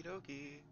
Okie dokie.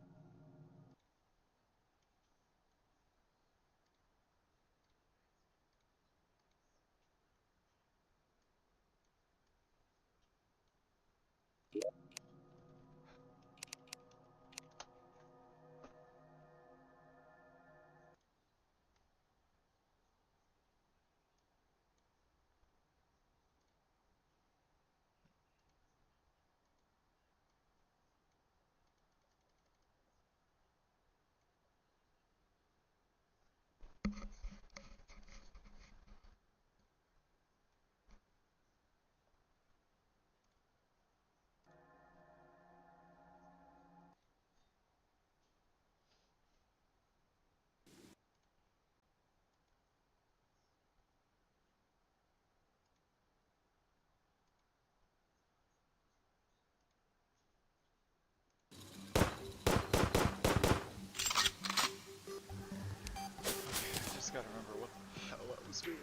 Just gotta remember what the hell I was doing.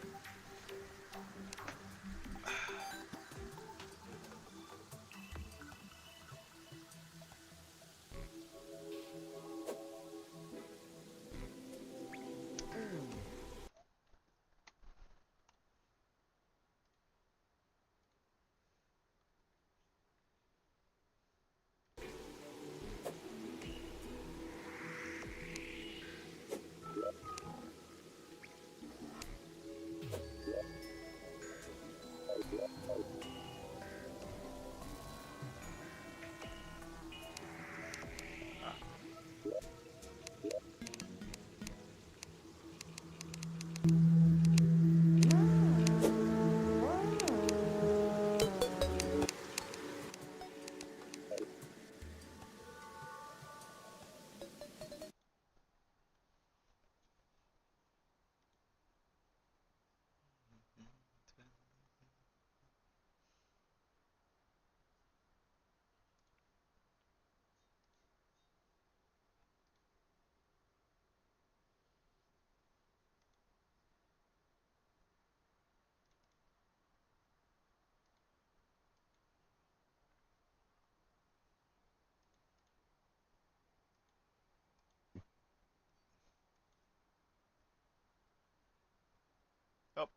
Oh,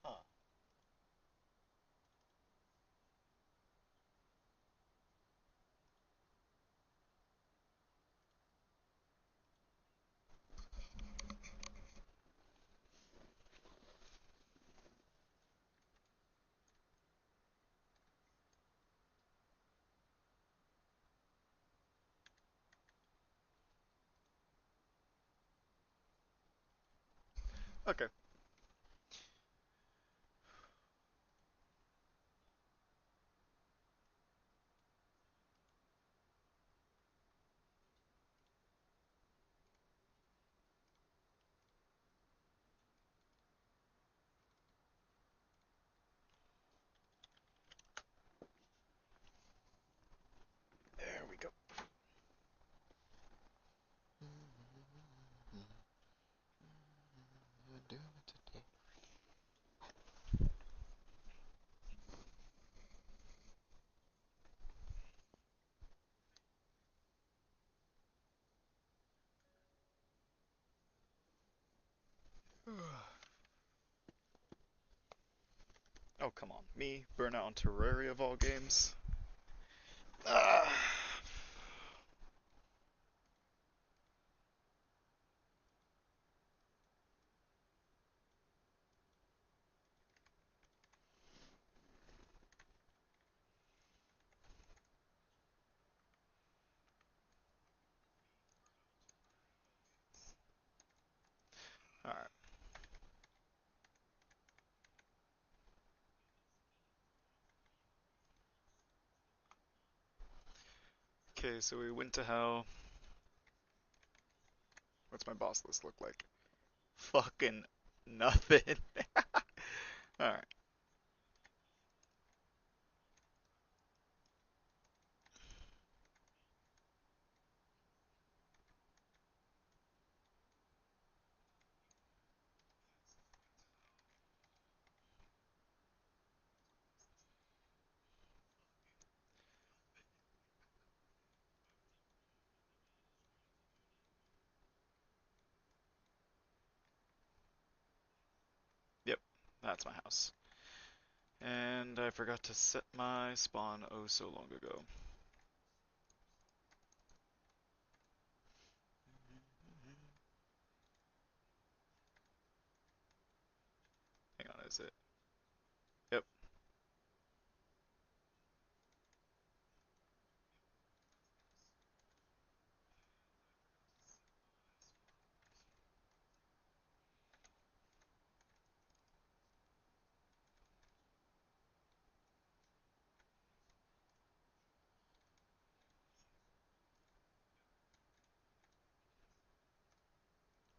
huh. Okay. doing today? Oh, come on. Me, burnout on Terraria of all games. Ah. Alright. Okay, so we went to hell. What's my boss list look like? Fucking nothing. Alright. Yep, that's my house. And I forgot to set my spawn oh so long ago. Hang on, is it? Yep.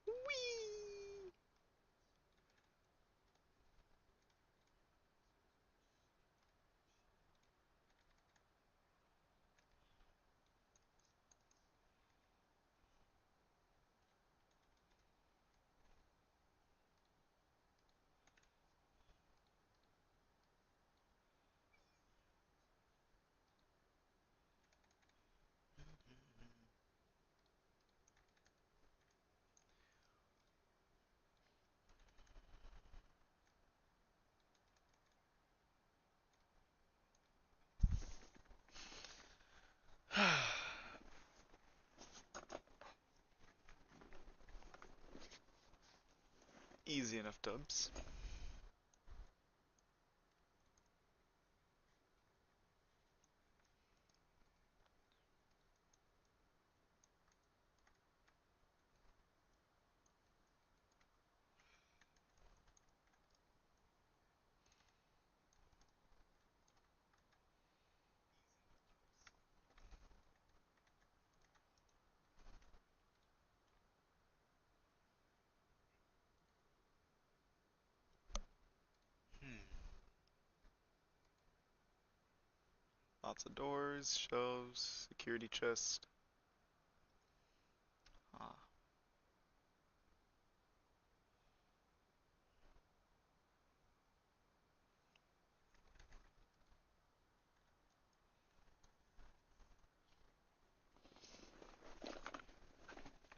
Whee! Easy enough dubs. Hmm. Lots of doors, shelves, security chest. Ah.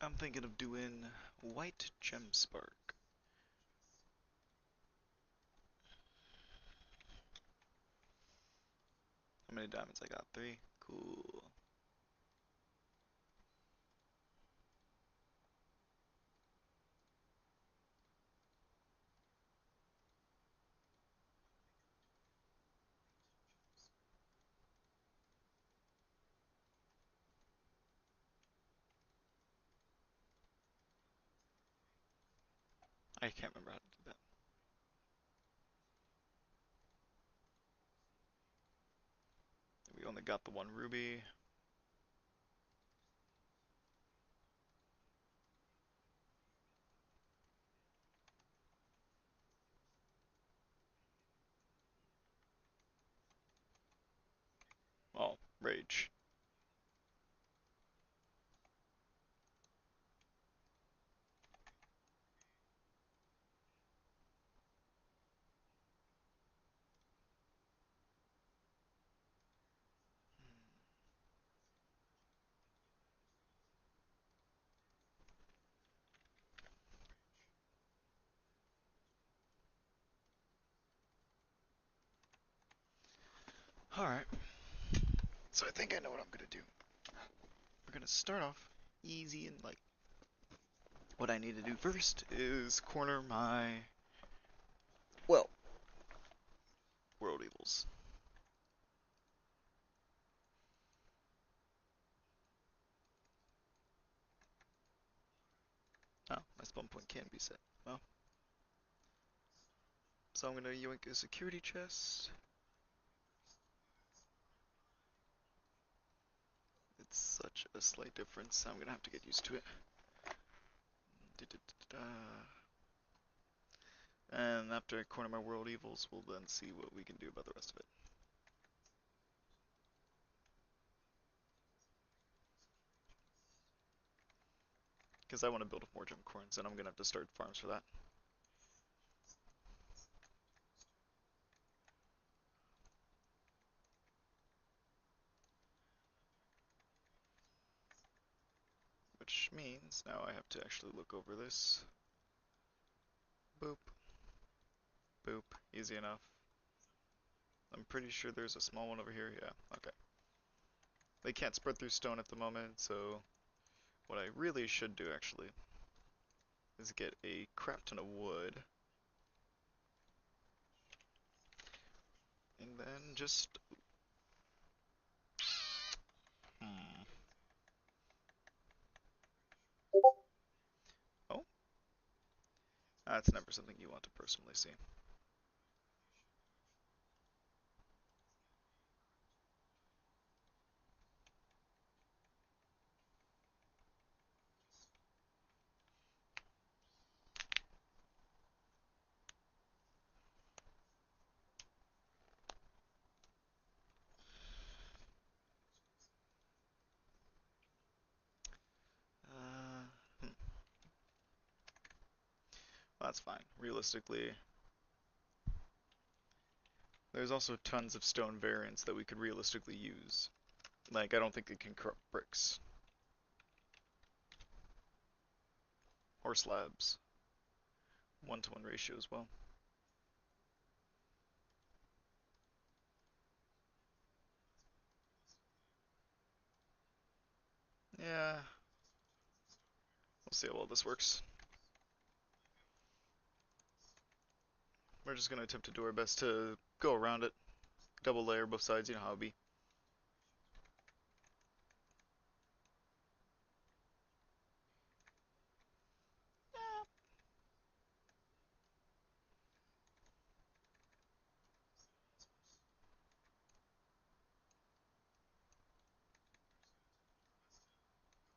I'm thinking of doing white gem spark. How many diamonds I got? 3? Cool. I can't remember how to do that. We only got the one ruby. Oh, rage. Alright, so I think I know what I'm gonna do. We're gonna start off easy and light. What I need to do first is corner my, well, world evils. Oh, my spawn point can be set. Well, so I'm gonna yoink a security chest. It's such a slight difference, I'm gonna have to get used to it. And after I corner my world evils, we'll then see what we can do about the rest of it. Because I want to build more gem corns, and I'm gonna have to start farms for that. Which means now I have to actually look over this. Boop. Boop. Easy enough. I'm pretty sure there's a small one over here. Yeah, okay. They can't spread through stone at the moment, so what I really should do actually is get a crap ton of wood. And then just... Hmm. Oh? That's never something you want to personally see. Hmm. Well, that's fine. Realistically, there's also tons of stone variants that we could realistically use. Like, I don't think it can corrupt bricks. Or slabs. 1-to-1 ratio as well. Yeah, we'll see how well this works. We're just gonna attempt to do our best to go around it. Double layer both sides, you know how it be.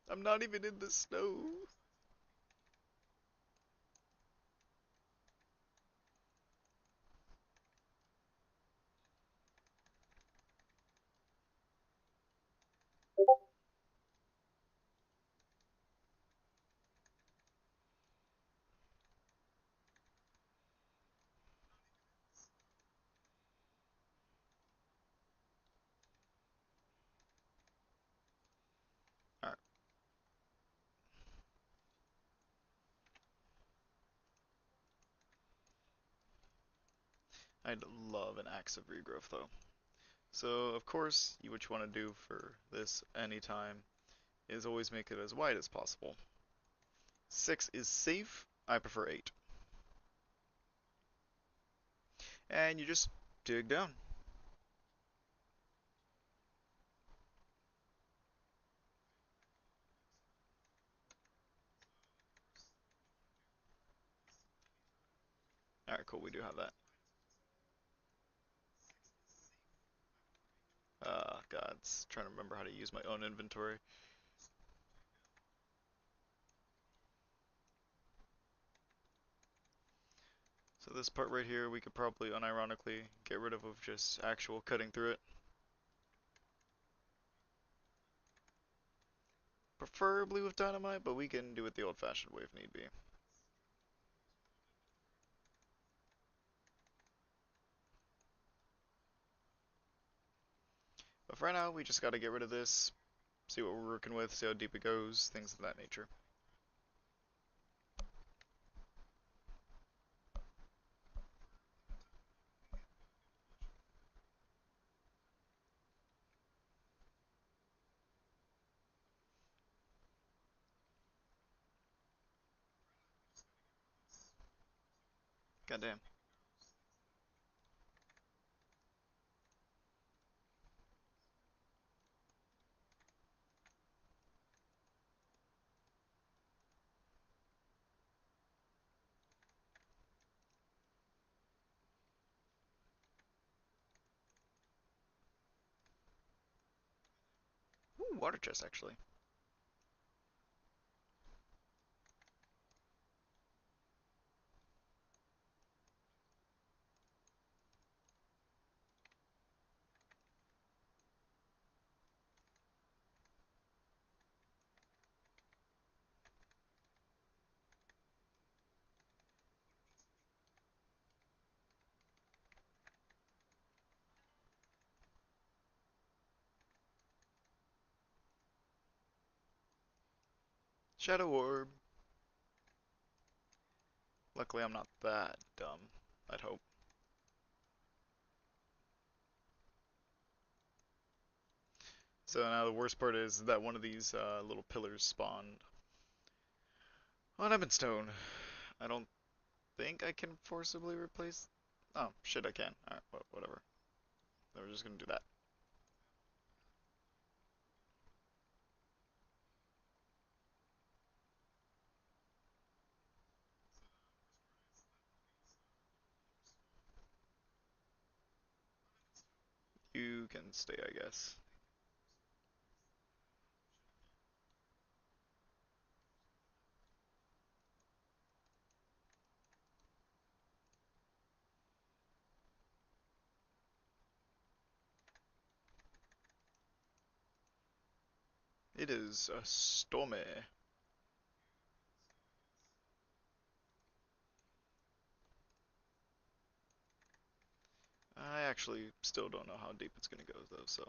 I'm not even in the snow. Alright. I'd love an axe of regrowth though. So of course, what you want to do for this anytime is always make it as wide as possible. 6 is safe, I prefer 8. And you just dig down. Alright, cool, we do have that. Gods, trying to remember how to use my own inventory. So this part right here, we could probably unironically get rid of just actual cutting through it. Preferably with dynamite, but we can do it the old-fashioned way if need be. But for right now, we just gotta get rid of this, see what we're working with, see how deep it goes, things of that nature. Goddamn. Ooh, water chest actually. Shadow orb. Luckily, I'm not that dumb. I'd hope. So now the worst part is that one of these little pillars spawned on Ebonstone. I don't think I can forcibly replace. Oh shit, I can. Alright, whatever. Then we're just gonna do that. You can stay, I guess. It is stormy. I actually still don't know how deep it's gonna go though, so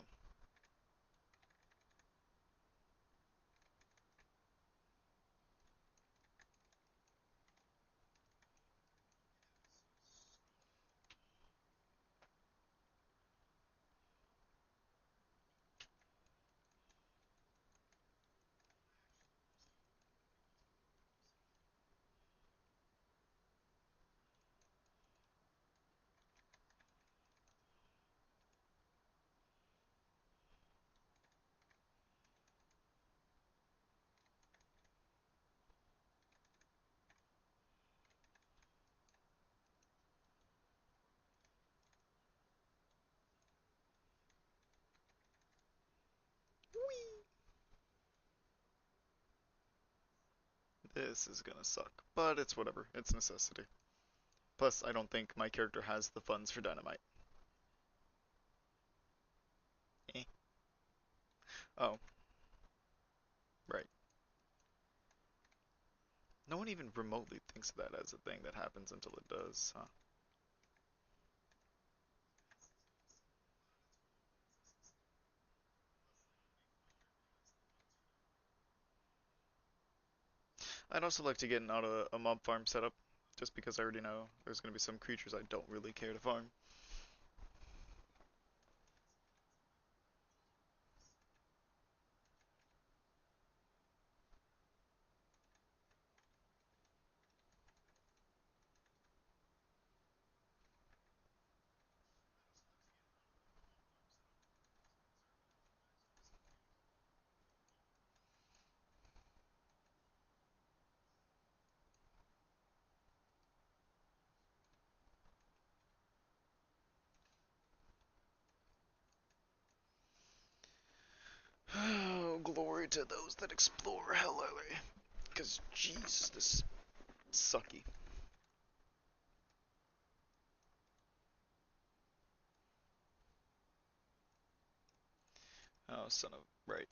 this is gonna suck. But it's whatever. It's necessity. Plus, I don't think my character has the funds for dynamite. Eh. Oh, right. No one even remotely thinks of that as a thing that happens until it does, huh? I'd also like to get an auto a mob farm set up, just because I already know there's gonna be some creatures I don't really care to farm. Oh, glory to those that explore hell early. Cause jeez, this sucky. Oh, son of right.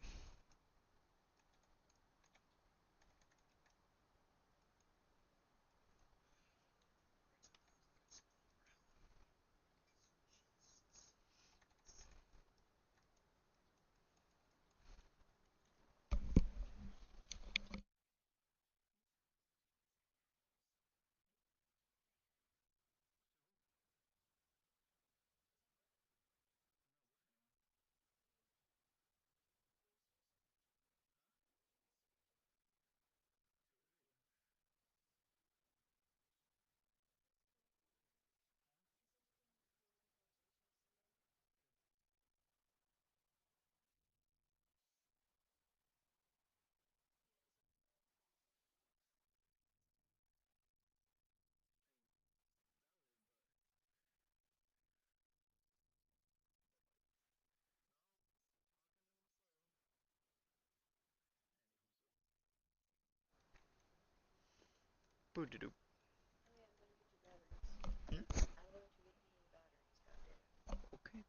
Boo-doo-doo. Hmm? Okay.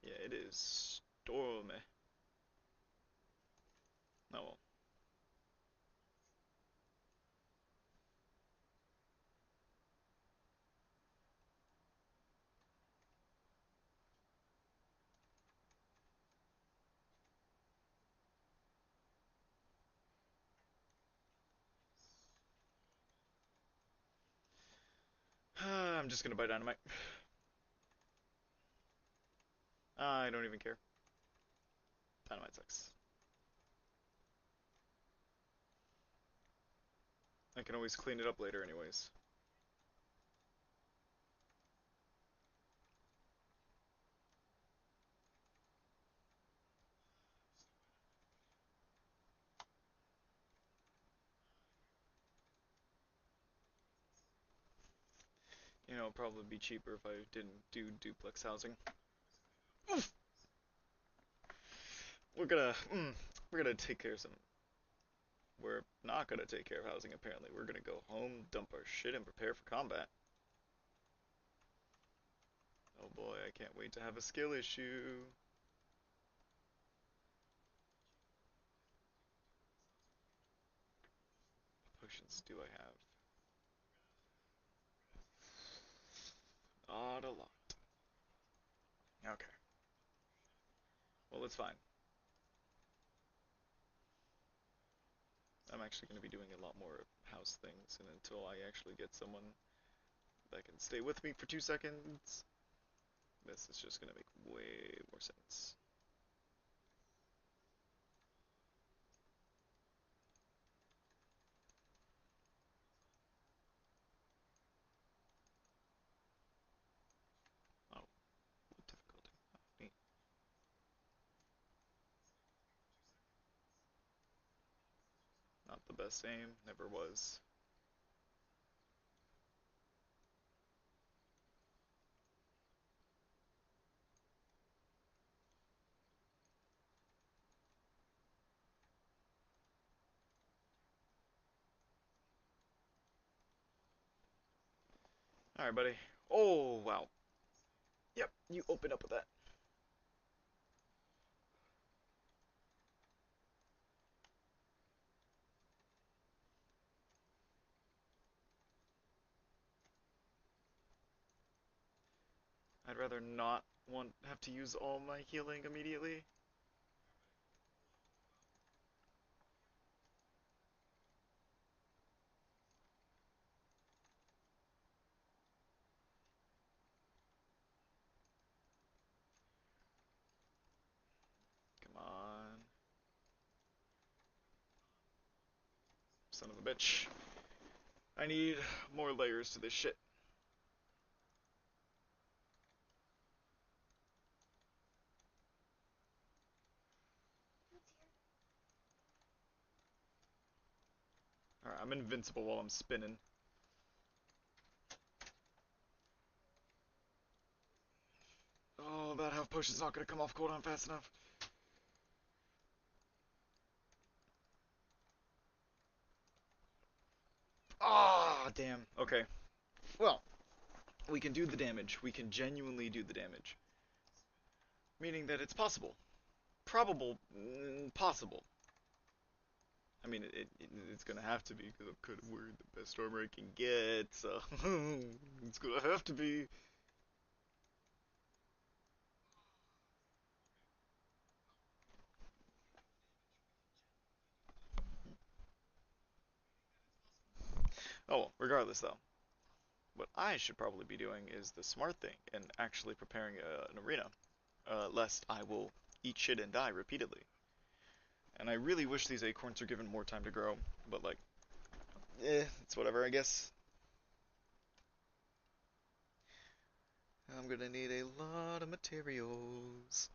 Yeah, it is stormy. Oh well. I'm just gonna buy dynamite. I don't even care. Dynamite sucks. I can always clean it up later anyways. You know, it'd probably be cheaper if I didn't do duplex housing. Oof. We're gonna, we're gonna take care of some. We're not gonna take care of housing apparently. We're gonna go home, dump our shit, and prepare for combat. Oh boy, I can't wait to have a skill issue. What potions do I have? Not a lot. Okay. Well, it's fine. I'm actually going to be doing a lot more house things, and until I actually get someone that can stay with me for 2 seconds, this is just going to make way more sense. Oh, what difficulty? Oh, neat. Not the best aim, never was. Alright, buddy. Oh, wow. Yep, you open up with that. I'd rather not want have to use all my healing immediately. Come on. Son of a bitch. I need more layers to this shit. Alright, I'm invincible while I'm spinning. Oh, that half potion's not gonna come off cooldown fast enough. Ah, oh, damn. Okay. Well, we can do the damage. We can genuinely do the damage. Meaning that it's possible. Probable. Possible. I mean, it's gonna have to be because I'm kind of worried the best armor I can get, so it's gonna have to be. Oh, well, regardless though, what I should probably be doing is the smart thing and actually preparing an arena, lest I will eat shit and die repeatedly. And I really wish these acorns were given more time to grow, but like, it's whatever, I guess. I'm gonna need a lot of materials.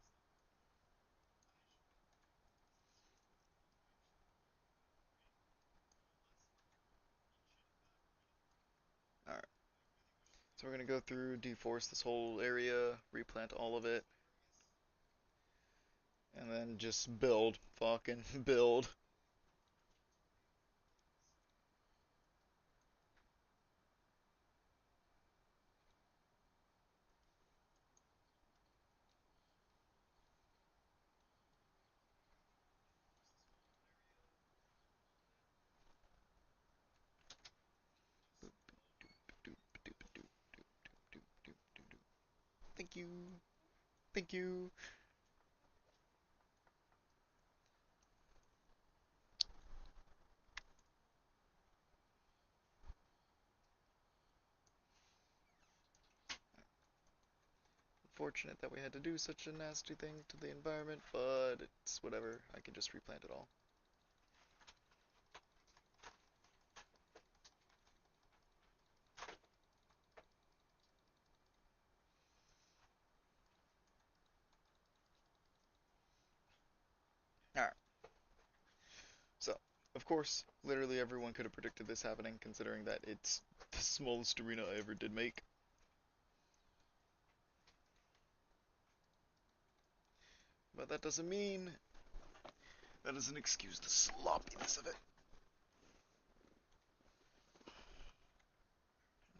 Alright. So we're gonna go through, deforest this whole area, replant all of it, and then just build. Fucking build. Thank you. Thank you. Unfortunate that we had to do such a nasty thing to the environment, but it's whatever. I can just replant it all. Alright, so, of course, literally everyone could have predicted this happening, considering that it's the smallest arena I ever did make. But that doesn't mean that doesn't excuse the sloppiness of it.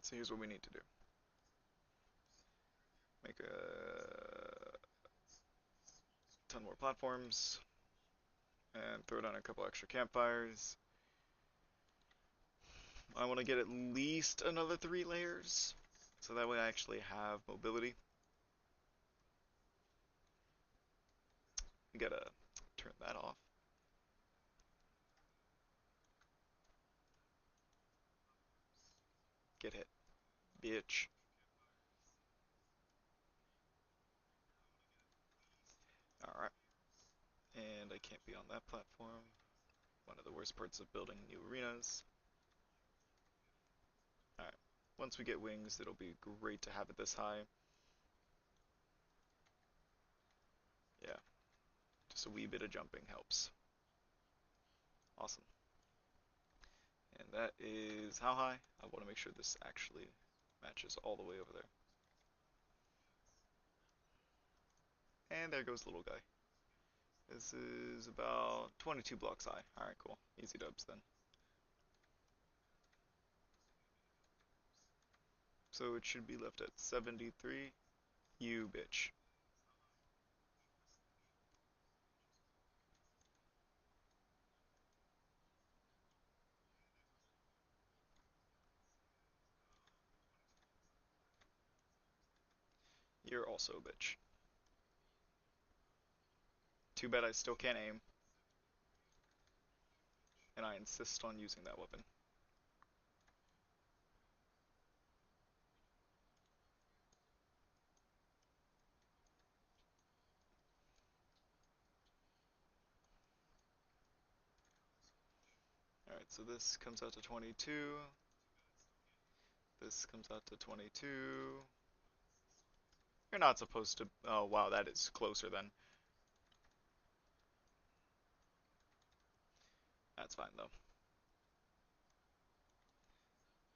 So here's what we need to do. Make a ton more platforms, and throw down a couple extra campfires. I want to get at least another 3 layers, so that way I actually have mobility. We gotta turn that off. Get hit, bitch. Alright, and I can't be on that platform. One of the worst parts of building new arenas. Alright, once we get wings, it'll be great to have it this high. Yeah, just a wee bit of jumping helps. Awesome. And that is how high? I want to make sure this actually matches all the way over there. And there goes the little guy. This is about 22 blocks high. Alright, cool. Easy dubs then. So it should be left at 73. You bitch. You're also a bitch. Too bad I still can't aim, and I insist on using that weapon. Alright, so this comes out to 22. This comes out to 22. You're not supposed to... Oh, wow, that is closer then. That's fine, though.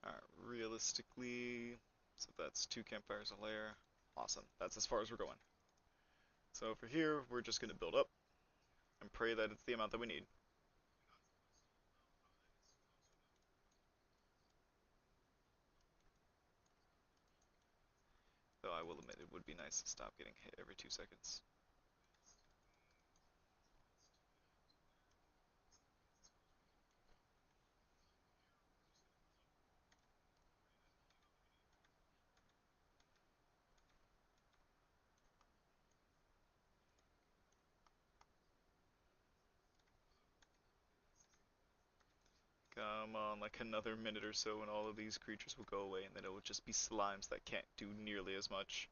Alright, realistically... So that's 2 campfires a layer. Awesome. That's as far as we're going. So for here, we're just going to build up and pray that it's the amount that we need. Though I will admit it would be nice to stop getting hit every 2 seconds. Come on, like another minute or so and all of these creatures will go away and then it will just be slimes that can't do nearly as much.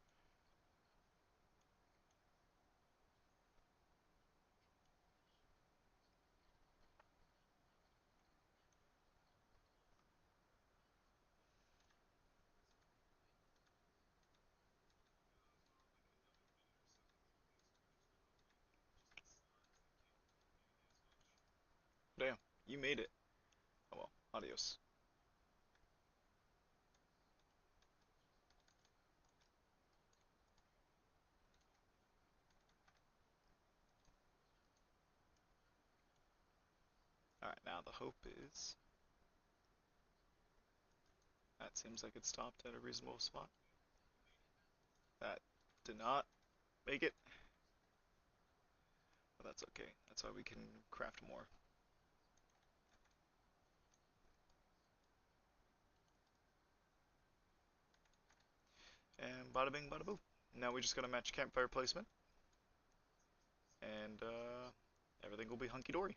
Damn, you made it. Oh well, adios. Now the hope is that seems like it stopped at a reasonable spot. That did not make it, but that's okay. That's why we can craft more. And bada bing, bada boo. Now we just gotta match campfire placement, and everything will be hunky dory.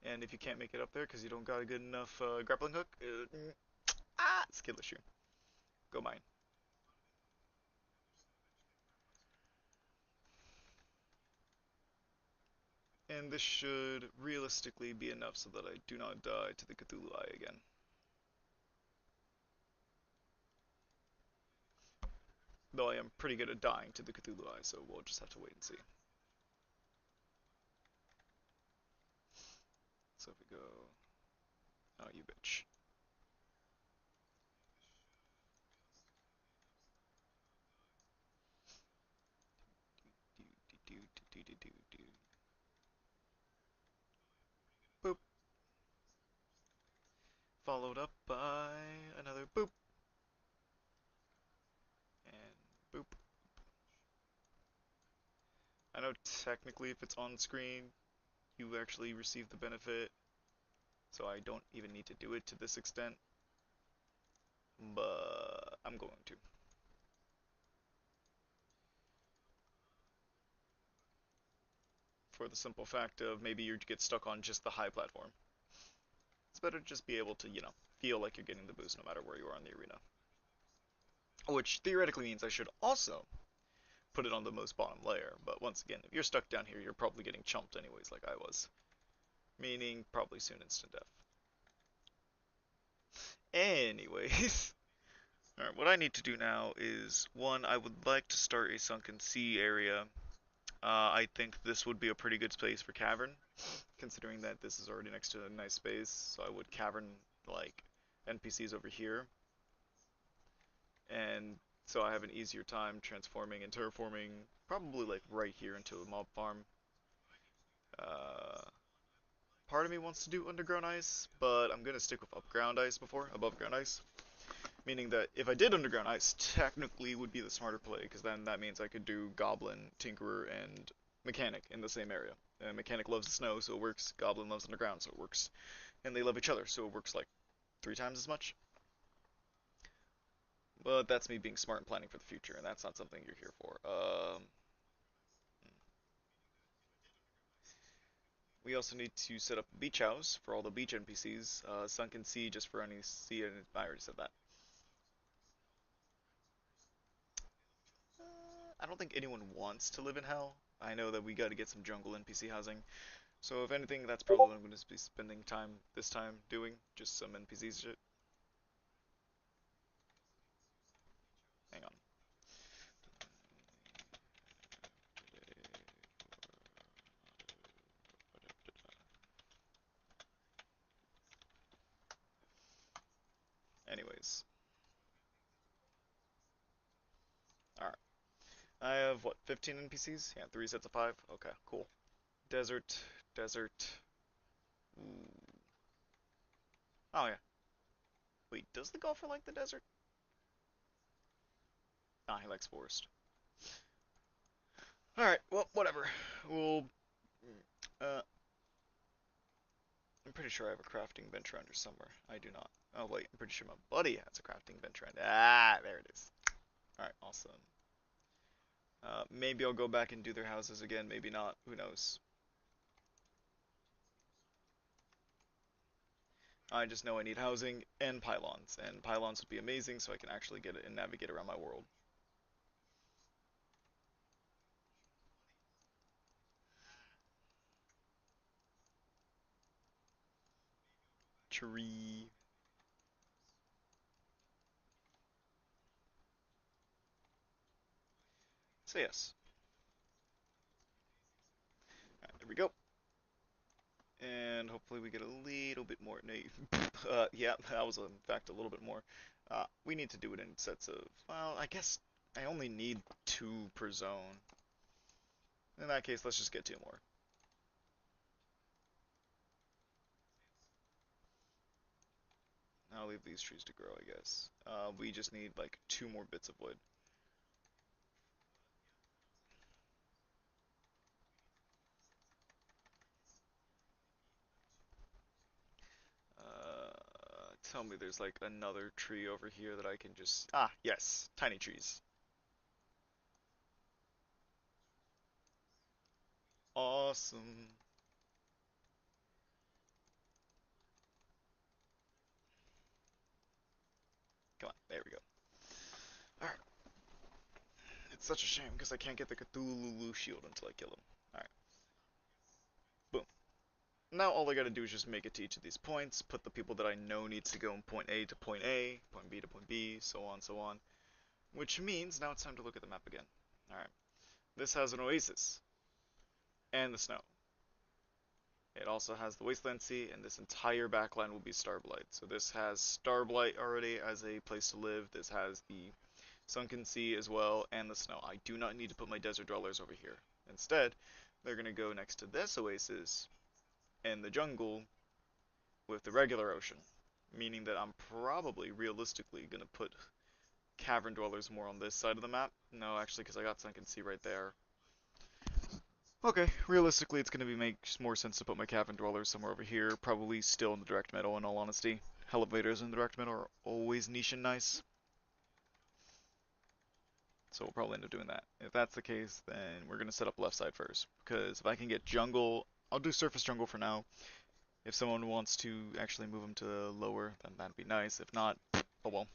And if you can't make it up there because you don't got a good enough grappling hook, skill issue. Go mine. And this should realistically be enough so that I do not die to the Cthulhu Eye again. Though I am pretty good at dying to the Cthulhu Eye, so we'll just have to wait and see. So if we go... Oh, you bitch. Boop. Followed up by another boop. And boop. I know technically if it's on screen, you actually receive the benefit, so I don't even need to do it to this extent, but I'm going to. For the simple fact of maybe you get stuck on just the high platform. It's better to just be able to, feel like you're getting the boost no matter where you are in the arena. Which theoretically means I should also put it on the most bottom layer, but once again, if you're stuck down here, you're probably getting chumped anyways like I was. Meaning, probably soon instant death. Anyways, alright, what I need to do now is, one, I would like to start a sunken sea area. I think this would be a pretty good space for cavern, considering that this is already next to a nice space, so I would cavern, like, NPCs over here. And so I have an easier time transforming and terraforming, probably, like, right here into a mob farm. Uh, Part of me wants to do underground ice, but I'm gonna stick with above ground ice. Meaning that if I did underground ice, technically would be the smarter play, because then that means I could do Goblin, Tinkerer, and Mechanic in the same area. And Mechanic loves the snow, so it works. Goblin loves underground, so it works. And they love each other, so it works like 3 times as much. But that's me being smart and planning for the future, and that's not something you're here for. We also need to set up a beach house for all the beach NPCs. Sunken Sea just for any sea, and I already said that. I don't think anyone wants to live in hell. I know that we got to get some jungle NPC housing. So if anything, that's probably what I'm going to be spending time this time doing. Just some NPC shit. Hang on. Anyways. Alright. I have, what, 15 NPCs? Yeah, 3 sets of 5? Okay, cool. Desert. Desert. Ooh. Oh, yeah. Wait, does the golfer like the desert? Nah, he likes forest. Alright, well, whatever. We'll... Uh, I'm pretty sure I have a crafting bench around here somewhere. I do not. Oh, wait, I'm pretty sure my buddy has a crafting bench around. Ah, there it is. Alright, awesome. Maybe I'll go back and do their houses again, maybe not. Who knows? I just know I need housing and pylons would be amazing so I can actually get it and navigate around my world. Tree. So yes. Alright, there we go. And hopefully we get a little bit more. Yeah, that was in fact a little bit more. We need to do it in sets of, well, I guess I only need 2 per zone. In that case, let's just get 2 more. I'll leave these trees to grow, I guess. We just need like 2 more bits of wood. Tell me there's like another tree over here that I can just... Ah, yes, tiny trees. Awesome. Come on, there we go. Alright, it's such a shame because I can't get the Cthulhu shield until I kill him. Alright, boom. Now all I gotta do is just make it to each of these points, put the people that I know needs to go from point A to point A, point B to point B, so on, so on. Which means now it's time to look at the map again. Alright, this has an oasis, and the snow. It also has the Wasteland Sea, and this entire backline will be Starblight. So this has Starblight already as a place to live. This has the Sunken Sea as well, and the snow. I do not need to put my desert dwellers over here. Instead, they're going to go next to this oasis and the jungle with the regular ocean. Meaning that I'm probably, realistically, going to put cavern dwellers more on this side of the map. No, actually, because I got Sunken Sea right there. Okay, realistically, it's going to makes more sense to put my cavern dwellers somewhere over here, probably still in the direct middle, in all honesty. Elevators in the direct middle are always niche and nice, so we'll probably end up doing that. If that's the case, then we're going to set up left side first, because if I can get jungle, I'll do surface jungle for now. If someone wants to actually move them to lower, then that'd be nice. If not, oh well.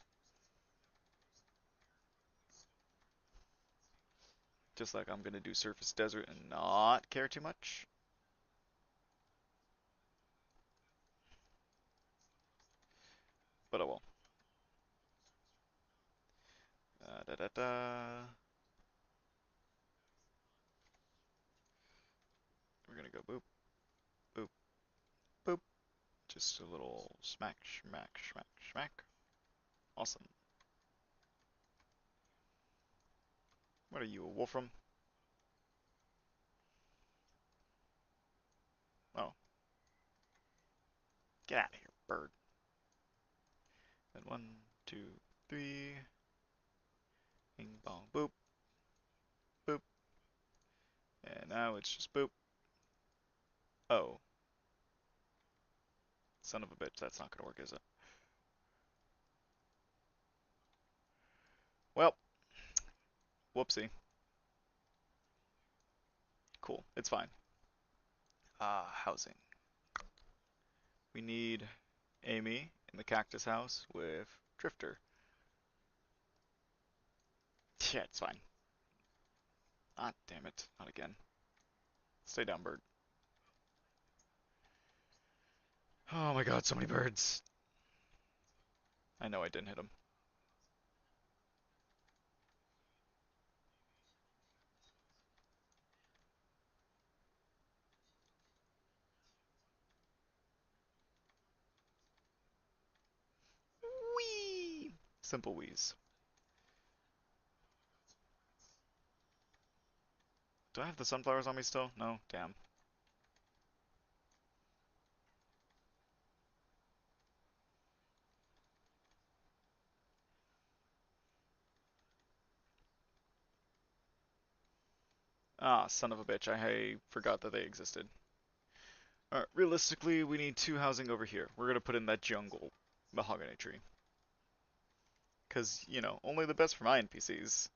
Just like I'm going to do surface desert and not care too much. But oh well. Da da da. We're gonna go boop, boop, boop. Just a little smack, smack, smack, smack. Awesome. What are you, a wolfram? Oh, get out of here, bird. And 1, 2, 3. Bing bong boop, boop. And now it's just boop. Oh, son of a bitch, that's not gonna work, is it? Well, whoopsie. Cool, it's fine. Housing. We need Amy in the cactus house with Drifter. Yeah, it's fine. Ah, damn it, not again. Stay down, bird. Oh my god, so many birds. I know I didn't hit him. Whee! Simple wheeze. Do I have the sunflowers on me still? No? Damn. Ah, son of a bitch. I forgot that they existed. Alright, realistically, we need 2 housing over here. We're gonna put in that jungle mahogany tree. Because, you know, only the best for my NPCs.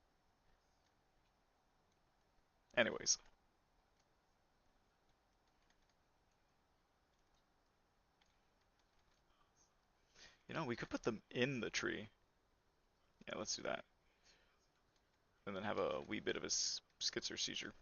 Anyways. You know, we could put them in the tree. Yeah, let's do that. And then have a wee bit of a schizo seizure.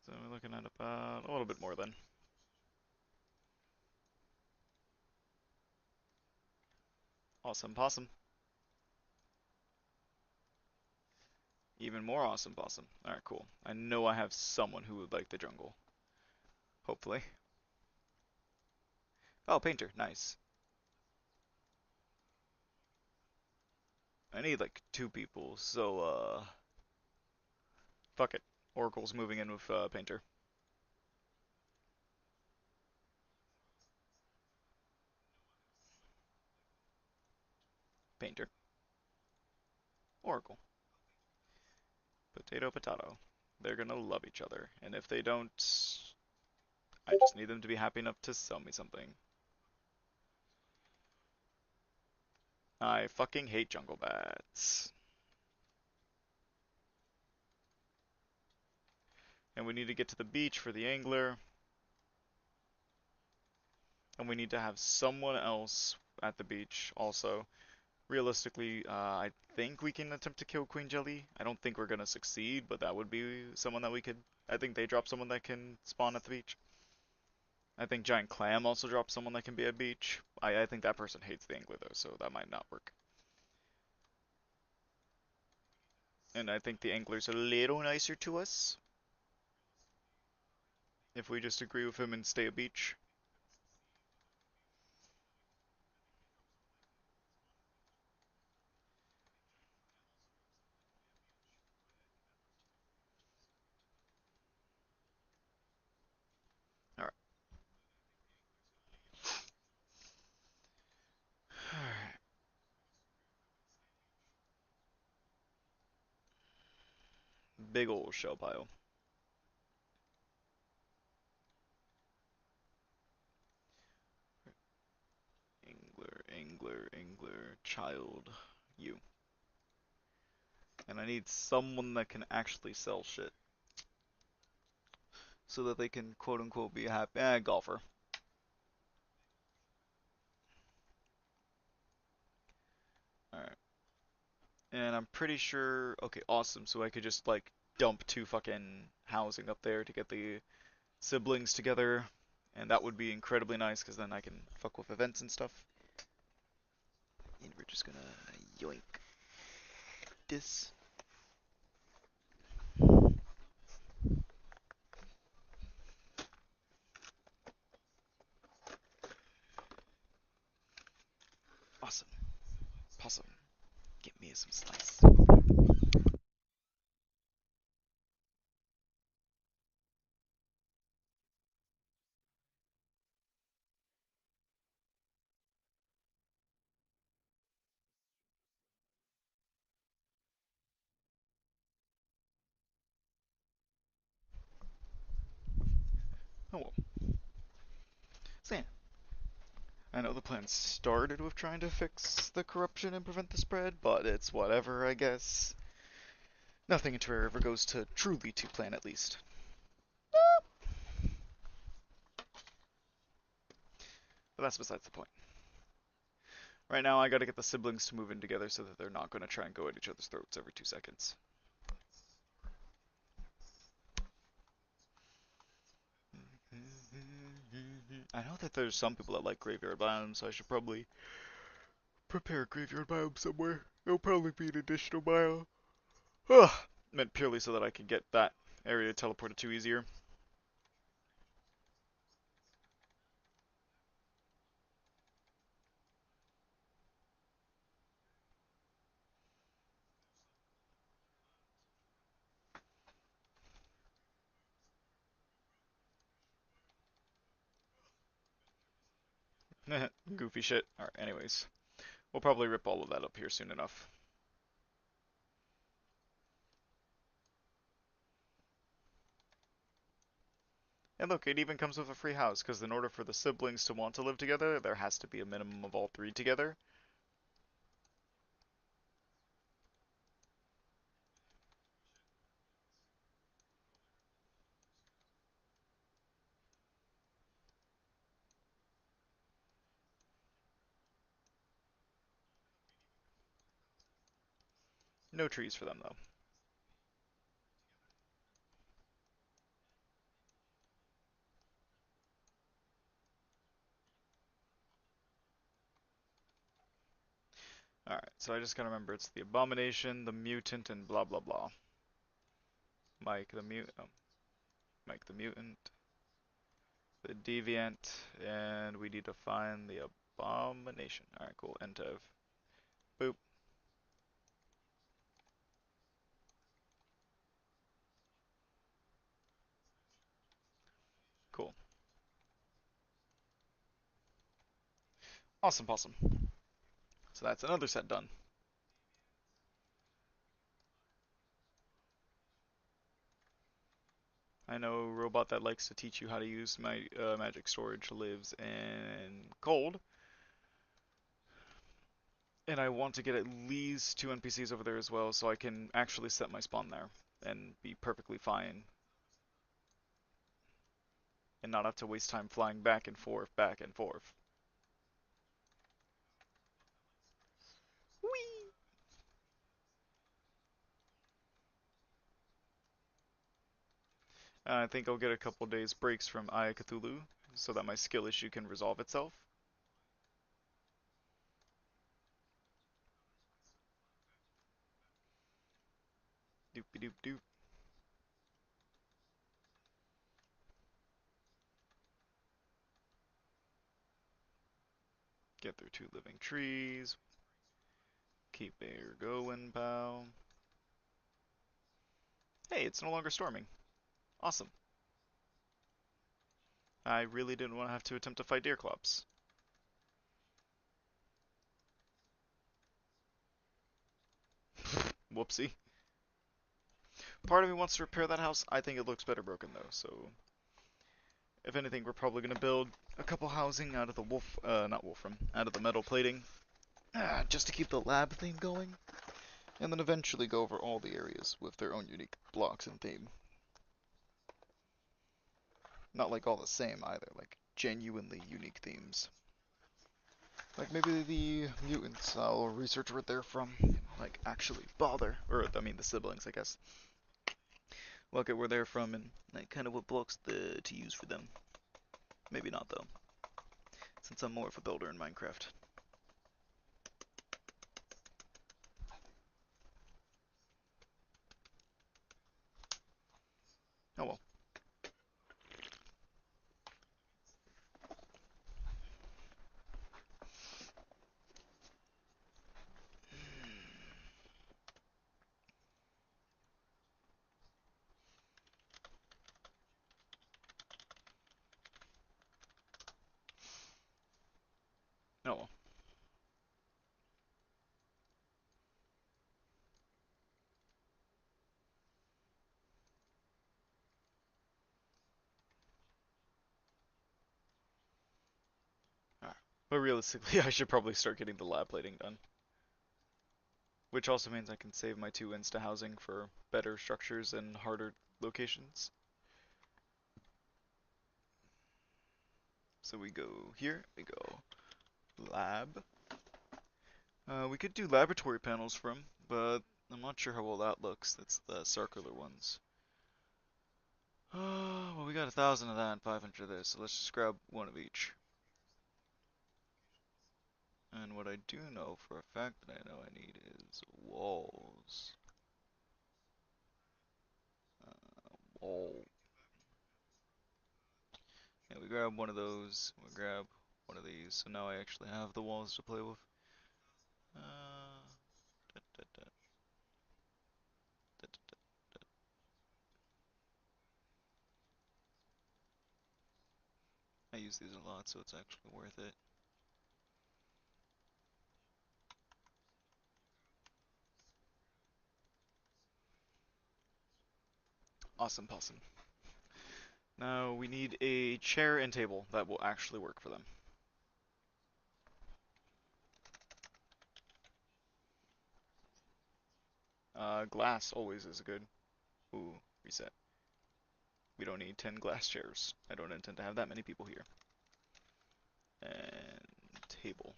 So we're looking at about a little bit more then. Awesome possum. Even more awesome possum. Alright, cool. I know I have someone who would like the jungle. Hopefully. Oh, painter. Nice. I need like two people, so fuck it. Oracle's moving in with painter. Painter. Oracle. Potato, potato. They're gonna love each other, and if they don't, I just need them to be happy enough to sell me something. I fucking hate jungle bats. And we need to get to the beach for the angler. And we need to have someone else at the beach also. Realistically, I think we can attempt to kill Queen Jelly. I don't think we're gonna succeed, but that would be someone that we could. I think they drop someone that can spawn at the beach. I think Giant Clam also drops someone that can be at beach. I think that person hates the angler though, so that might not work. And I think the angler's a little nicer to us if we just agree with him and stay at beach. Alright. Alright. Big ol' shell pile. Angler, angler, angler, child, you. And I need someone that can actually sell shit. So that they can quote unquote be a happy golfer. Alright. And I'm pretty sure okay, awesome. So I could just like dump two fucking housing up there to get the siblings together. And that would be incredibly nice because then I can fuck with events and stuff. And we're just gonna yoink this. Awesome. Possum. Get me some slice. Oh well. So I know the plan started with trying to fix the corruption and prevent the spread, but it's whatever, I guess. Nothing in Terraria ever goes to truly to plan, at least. But that's besides the point. Right now, I gotta get the siblings to move in together so that they're not gonna try and go at each other's throats every 2 seconds. I know that there's some people that like graveyard biomes, so I should probably prepare a graveyard biome somewhere. It'll probably be an additional biome. Ugh, meant purely so that I can get that area teleported to easier. Goofy shit. Alright, anyways. We'll probably rip all of that up here soon enough. And look, it even comes with a free house, because in order for the siblings to want to live together, there has to be a minimum of all three together. No trees for them, though. Alright, so I just gotta remember it's the Abomination, the Mutant, and blah blah blah. Mike the mute, Mike the mutant, the deviant, and we need to find the abomination. All right, cool. Entev. Boop. Cool. Awesome, awesome. So that's another set done. I know a robot that likes to teach you how to use my magic storage lives in cold, and I want to get at least 2 NPCs over there as well, so I can actually set my spawn there and be perfectly fine, and not have to waste time flying back and forth, back and forth. Whee! I think I'll get a couple days breaks from Aya Cthulhu, so that my skill issue can resolve itself. Doopy doop doop. Get through 2 living trees. Keep air going, pal. Hey, it's no longer storming. Awesome. I really didn't want to have to attempt to fight Deerclops. Whoopsie. Part of me wants to repair that house. I think it looks better broken though, so if anything, we're probably gonna build a couple housing out of the not wolfram, out of the metal plating, just to keep the lab theme going, and then eventually go over all the areas with their own unique blocks and theme. Not like all the same either, like genuinely unique themes. Like maybe the mutants I'll research where they're from, like actually bother, or I mean the siblings, I guess. Look at where they're from and like kind of what blocks to use for them. Maybe not though, since I'm more of a builder in Minecraft. Oh well. Oh well. Alright. But realistically, I should probably start getting the lab plating done. Which also means I can save my 2 insta housing for better structures and harder locations. So we go here, we go lab. We could do laboratory panels from, but I'm not sure how well that looks. That's the circular ones. Well, we got 1,000 of that and 500 of this, so let's just grab one of each. And what I do know for a fact that I know I need is walls. Wall. Yeah, we grab one of those, we grab one of these, so now I actually have the walls to play with. Da, da, da, da, da, da. I use these a lot, so it's actually worth it. Awesome possum. Now we need a chair and table that will actually work for them. Glass always is good. Ooh, reset. We don't need 10 glass chairs. I don't intend to have that many people here. And table.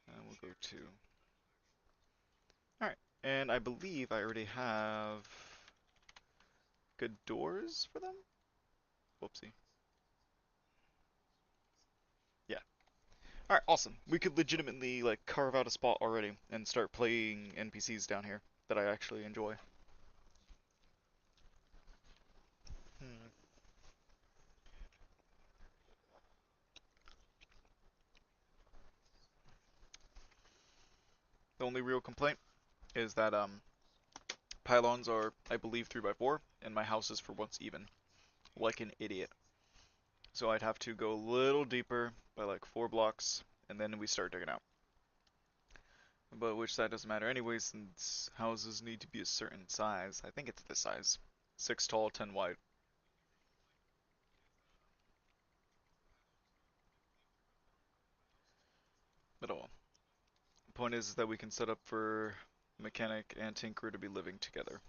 And we'll go to... Alright, and I believe I already have good doors for them? Whoopsie. Yeah. Alright, awesome. We could legitimately like carve out a spot already and start playing NPCs down here that I actually enjoy. The only real complaint is that pylons are, I believe, 3x4, and my house is for once even, like an idiot. So I'd have to go a little deeper by like 4 blocks, and then we start digging out. But which that doesn't matter anyway, since houses need to be a certain size. I think it's this size. 6 tall, 10 wide. But oh well. The point is that we can set up for mechanic and tinker to be living together.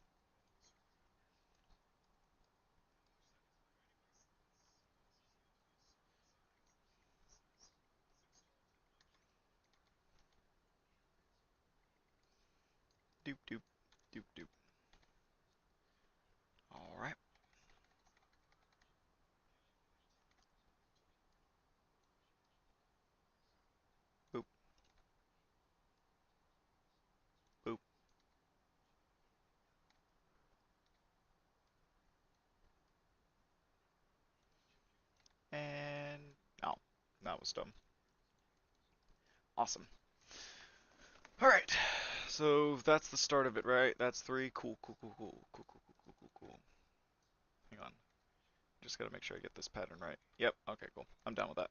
Doop doop, doop doop. Alright. Boop, boop. And... oh, that was dumb. Awesome. Alright. So that's the start of it, right? That's 3. Cool, cool, cool, cool, cool, cool, cool, cool, cool, cool. Hang on. Just gotta make sure I get this pattern right. Yep, okay, cool. I'm down with that.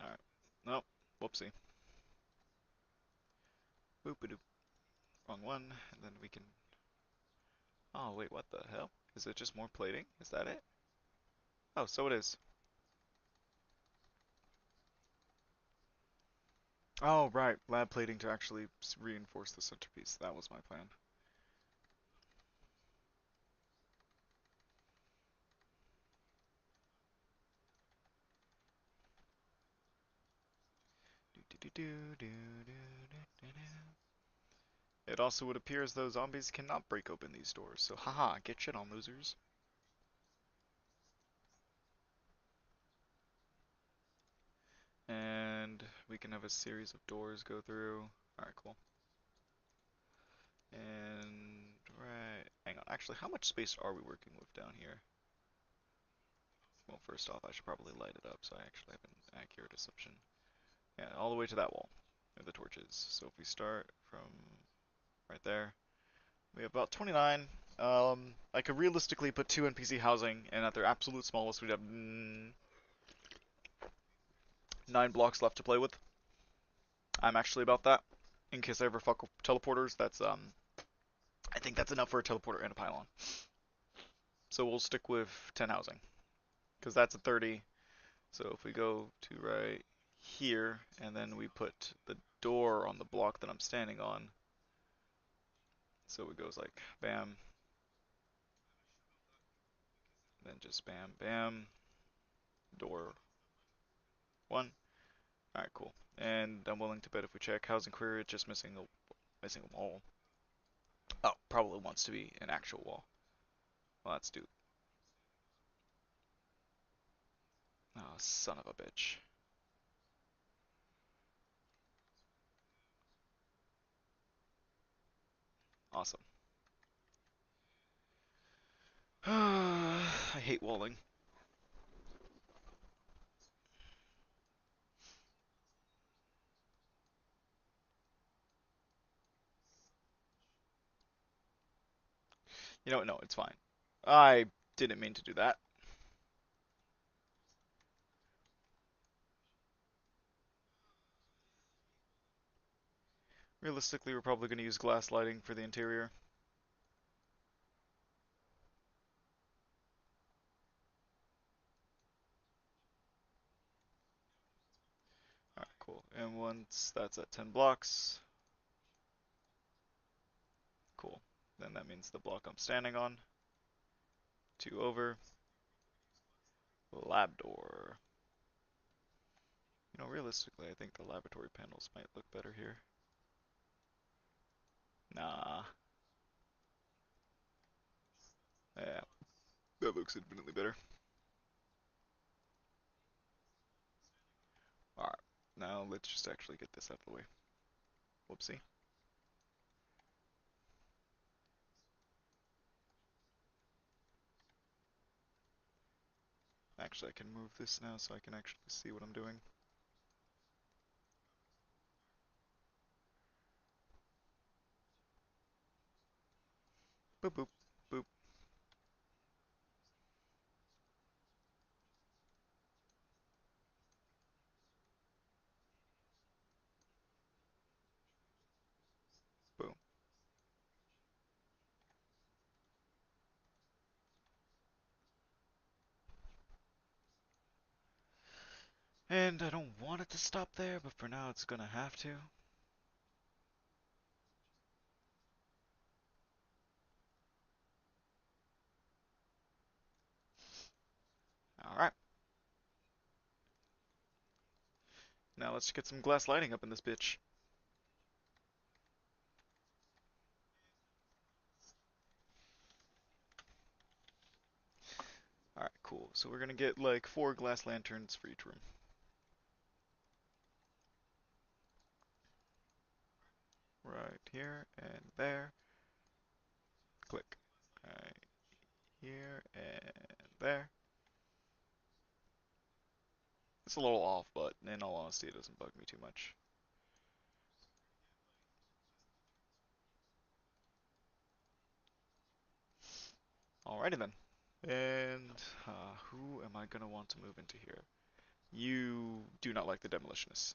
Alright. Nope. Whoopsie. Boop a doop. Wrong one. And then we can. Oh, wait, what the hell? Is it just more plating? Is that it? Oh, so it is. Oh, right. Lab plating to actually reinforce the centerpiece. That was my plan. It also would appear as though zombies cannot break open these doors, so haha, get shit on, losers. And we can have a series of doors go through. Alright, cool. And right, hang on. Actually, how much space are we working with down here? Well, first off, I should probably light it up so I actually have an accurate assumption. Yeah, all the way to that wall of the torches. So if we start from right there, we have about 29. I could realistically put 2 NPC housing, and at their absolute smallest, we'd have 9 blocks left to play with. I'm actually about that. In case I ever fuck with teleporters, that's I think that's enough for a teleporter and a pylon. So we'll stick with 10 housing, because that's a 30. So if we go to right here, and then we put the door on the block that I'm standing on, so it goes like bam, then just bam, bam, door 1. Alright, cool. And I'm willing to bet if we check housing query, it's just missing a wall. Oh, probably wants to be an actual wall. Well, that's do. Oh, son of a bitch. Awesome. I hate walling. You know what? No, it's fine. I didn't mean to do that. Realistically, we're probably going to use glass lighting for the interior. Alright, cool. And once that's at 10 blocks, cool. Then that means the block I'm standing on, 2 over, lab door. You know, realistically, I think the laboratory panels might look better here. Nah. Yeah, that looks infinitely better. Alright, now let's just actually get this out of the way. Whoopsie. Actually, I can move this now so I can actually see what I'm doing. Boop, boop, boop. Boom. And I don't want it to stop there, but for now it's gonna have to. Alright. Now let's get some glass lighting up in this bitch. Alright, cool. So we're gonna get like 4 glass lanterns for each room. Right here and there. Click. Right here and there. It's a little off, but in all honesty, it doesn't bug me too much. Alrighty then. And who am I gonna want to move into here? You do not like the demolitionists.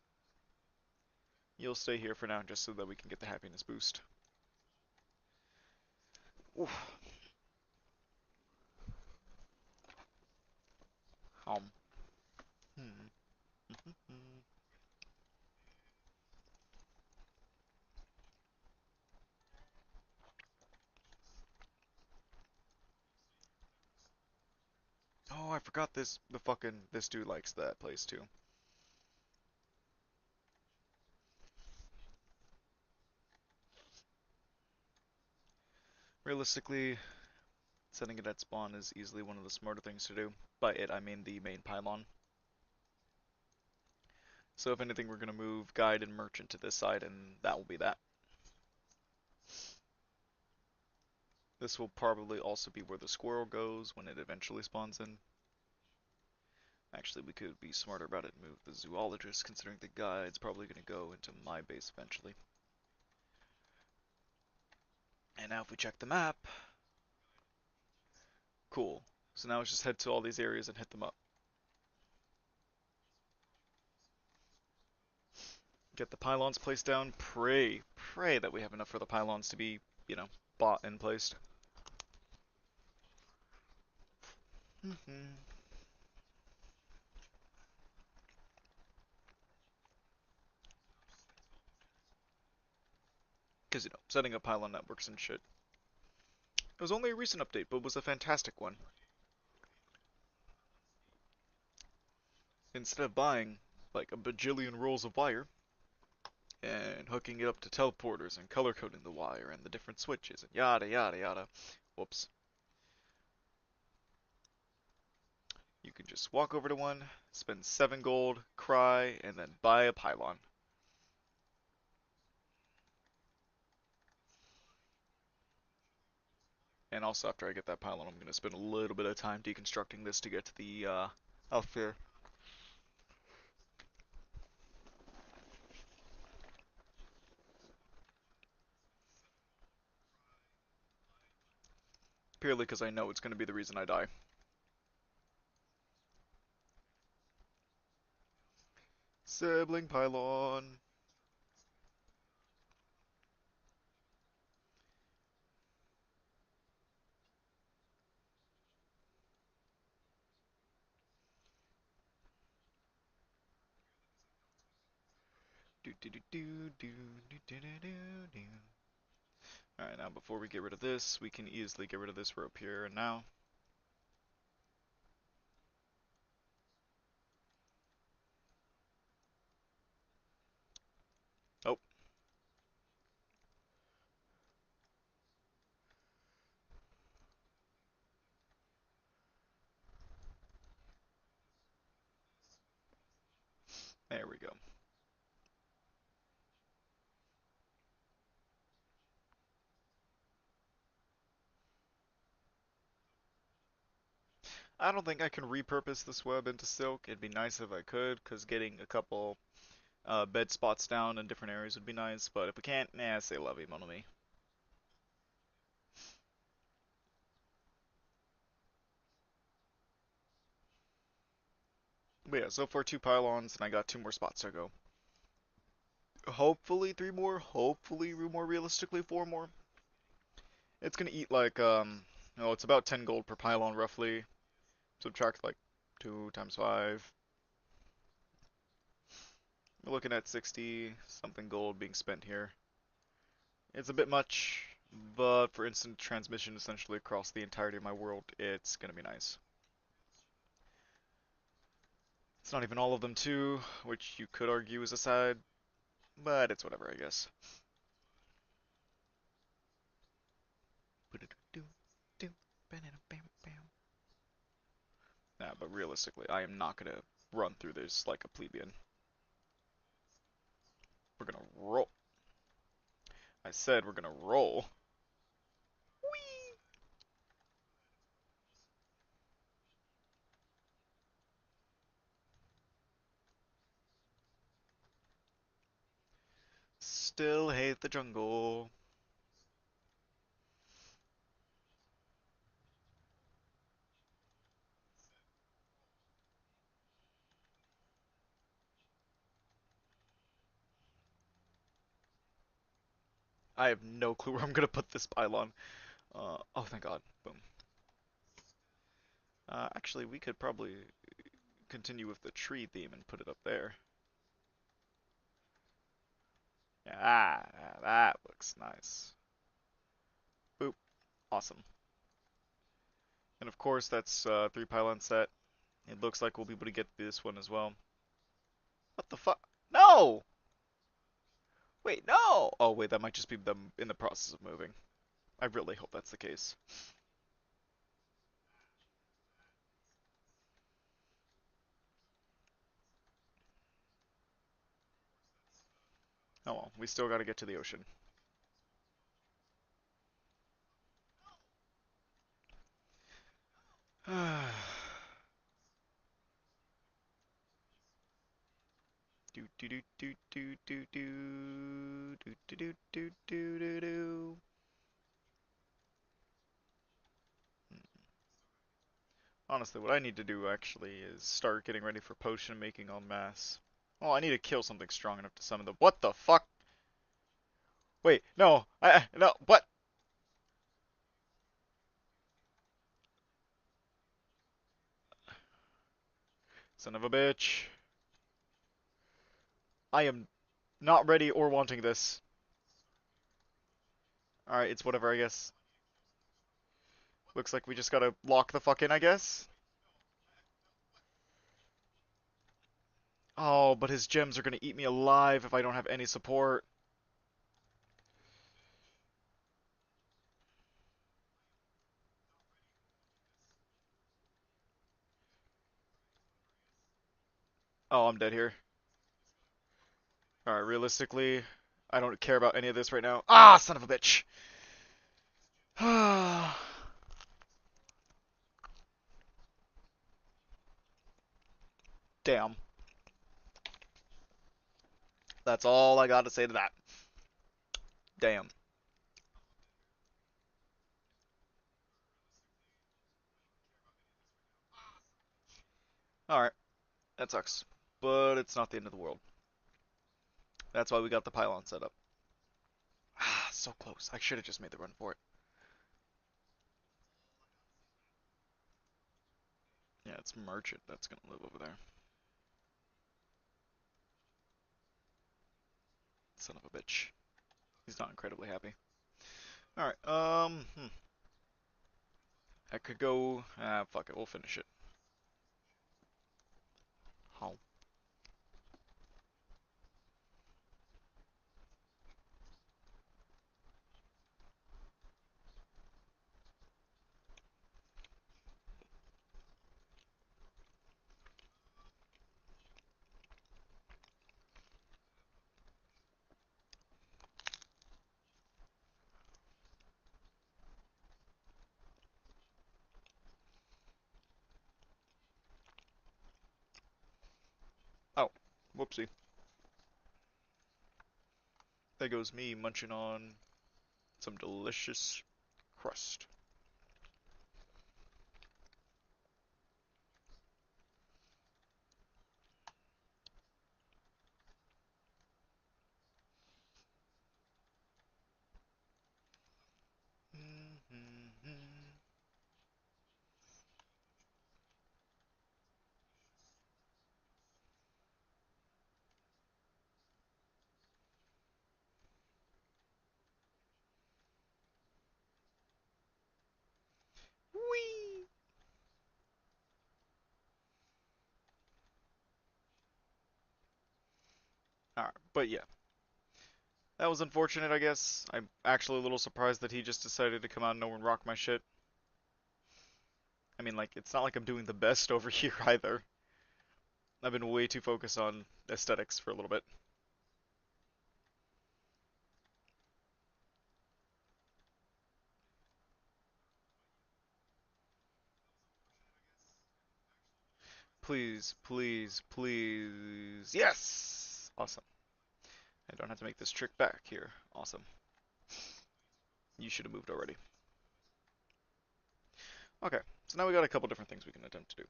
You'll stay here for now just so that we can get the happiness boost. Oof. Um. Hmm. Oh, I forgot this. This dude likes that place too. Realistically, setting it at spawn is easily one of the smarter things to do. By it, I mean the main pylon. So if anything, we're gonna move guide and merchant to this side, and that will be that. This will probably also be where the squirrel goes when it eventually spawns in. Actually, we could be smarter about it and move the zoologist, considering the guide's probably gonna go into my base eventually. And now if we check the map, cool. So now let's just head to all these areas and hit them up. Get the pylons placed down. Pray that we have enough for the pylons to be, bought and placed. Because, setting up pylon networks and shit. It was only a recent update, but was a fantastic one. Instead of buying, like, a bajillion rolls of wire, and hooking it up to teleporters and color coding the wire and the different switches and yada yada yada. Whoops. You can just walk over to one, spend 7 gold, cry, and then buy a pylon. And also after I get that pylon, I'm going to spend a little bit of time deconstructing this to get to the outfit. Purely because I know it's going to be the reason I die. Sibling pylon. Do do do do do do do do do. Alright, now before we get rid of this, we can easily get rid of this rope here and now. Oh, there we go. I don't think I can repurpose this web into silk. It'd be nice if I could, because getting a couple bed spots down in different areas would be nice, but if we can't, nah, say la vie, mon ami. But yeah, so far 2 pylons, and I got 2 more spots to go. Hopefully 3 more, hopefully more realistically 4 more. It's gonna eat like, no, it's about 10 gold per pylon roughly. Subtract like 2 times 5. We're looking at 60 something gold being spent here. It's a bit much, but for instant transmission essentially across the entirety of my world, it's gonna be nice. It's not even all of them too, which you could argue is a side, but it's whatever, I guess. Nah, but realistically, I am not gonna run through this like a plebeian. We're gonna roll. I said we're gonna roll. Whee! Still hate the jungle. I have no clue where I'm gonna put this pylon. Oh, thank God. Boom. Actually, we could probably continue with the tree theme and put it up there. Yeah, that looks nice. Boop. Awesome. And of course, that's 3 pylon set. It looks like we'll be able to get this one as well. What the fuck? No! Wait, no! Oh, wait, that might just be them in the process of moving. I really hope that's the case. Oh well, we still gotta get to the ocean. Do do do do do do do do do do do do do do. Honestly, what I need to do actually is start getting ready for potion making en masse. Oh, I need to kill something strong enough to summon them. What the fuck? Wait, no, no, what? Son of a bitch. I am not ready or wanting this. Alright, it's whatever, I guess. Looks like we just gotta lock the fuck in, I guess. Oh, but his gems are gonna eat me alive if I don't have any support. Oh, I'm dead here. Alright, realistically, I don't care about any of this right now. Ah, son of a bitch! Damn. That's all I gotta say to that. Damn. Alright, that sucks. But it's not the end of the world. That's why we got the pylon set up. Ah, so close. I should have just made the run for it. Yeah, it's Merchant that's gonna live over there. Son of a bitch. He's not incredibly happy. Alright, I could go... Ah, fuck it, we'll finish it. How? Whoopsie. There goes me munching on some delicious crust. Whee! Alright, but yeah. That was unfortunate, I guess. I'm actually a little surprised that he just decided to come out of nowhere and rock my shit. I mean, like, it's not like I'm doing the best over here either. I've been way too focused on aesthetics for a little bit. Please, please, please. Yes! Awesome. I don't have to make this trick back here. Awesome. You should have moved already. Okay, so now we got a couple different things we can attempt to do.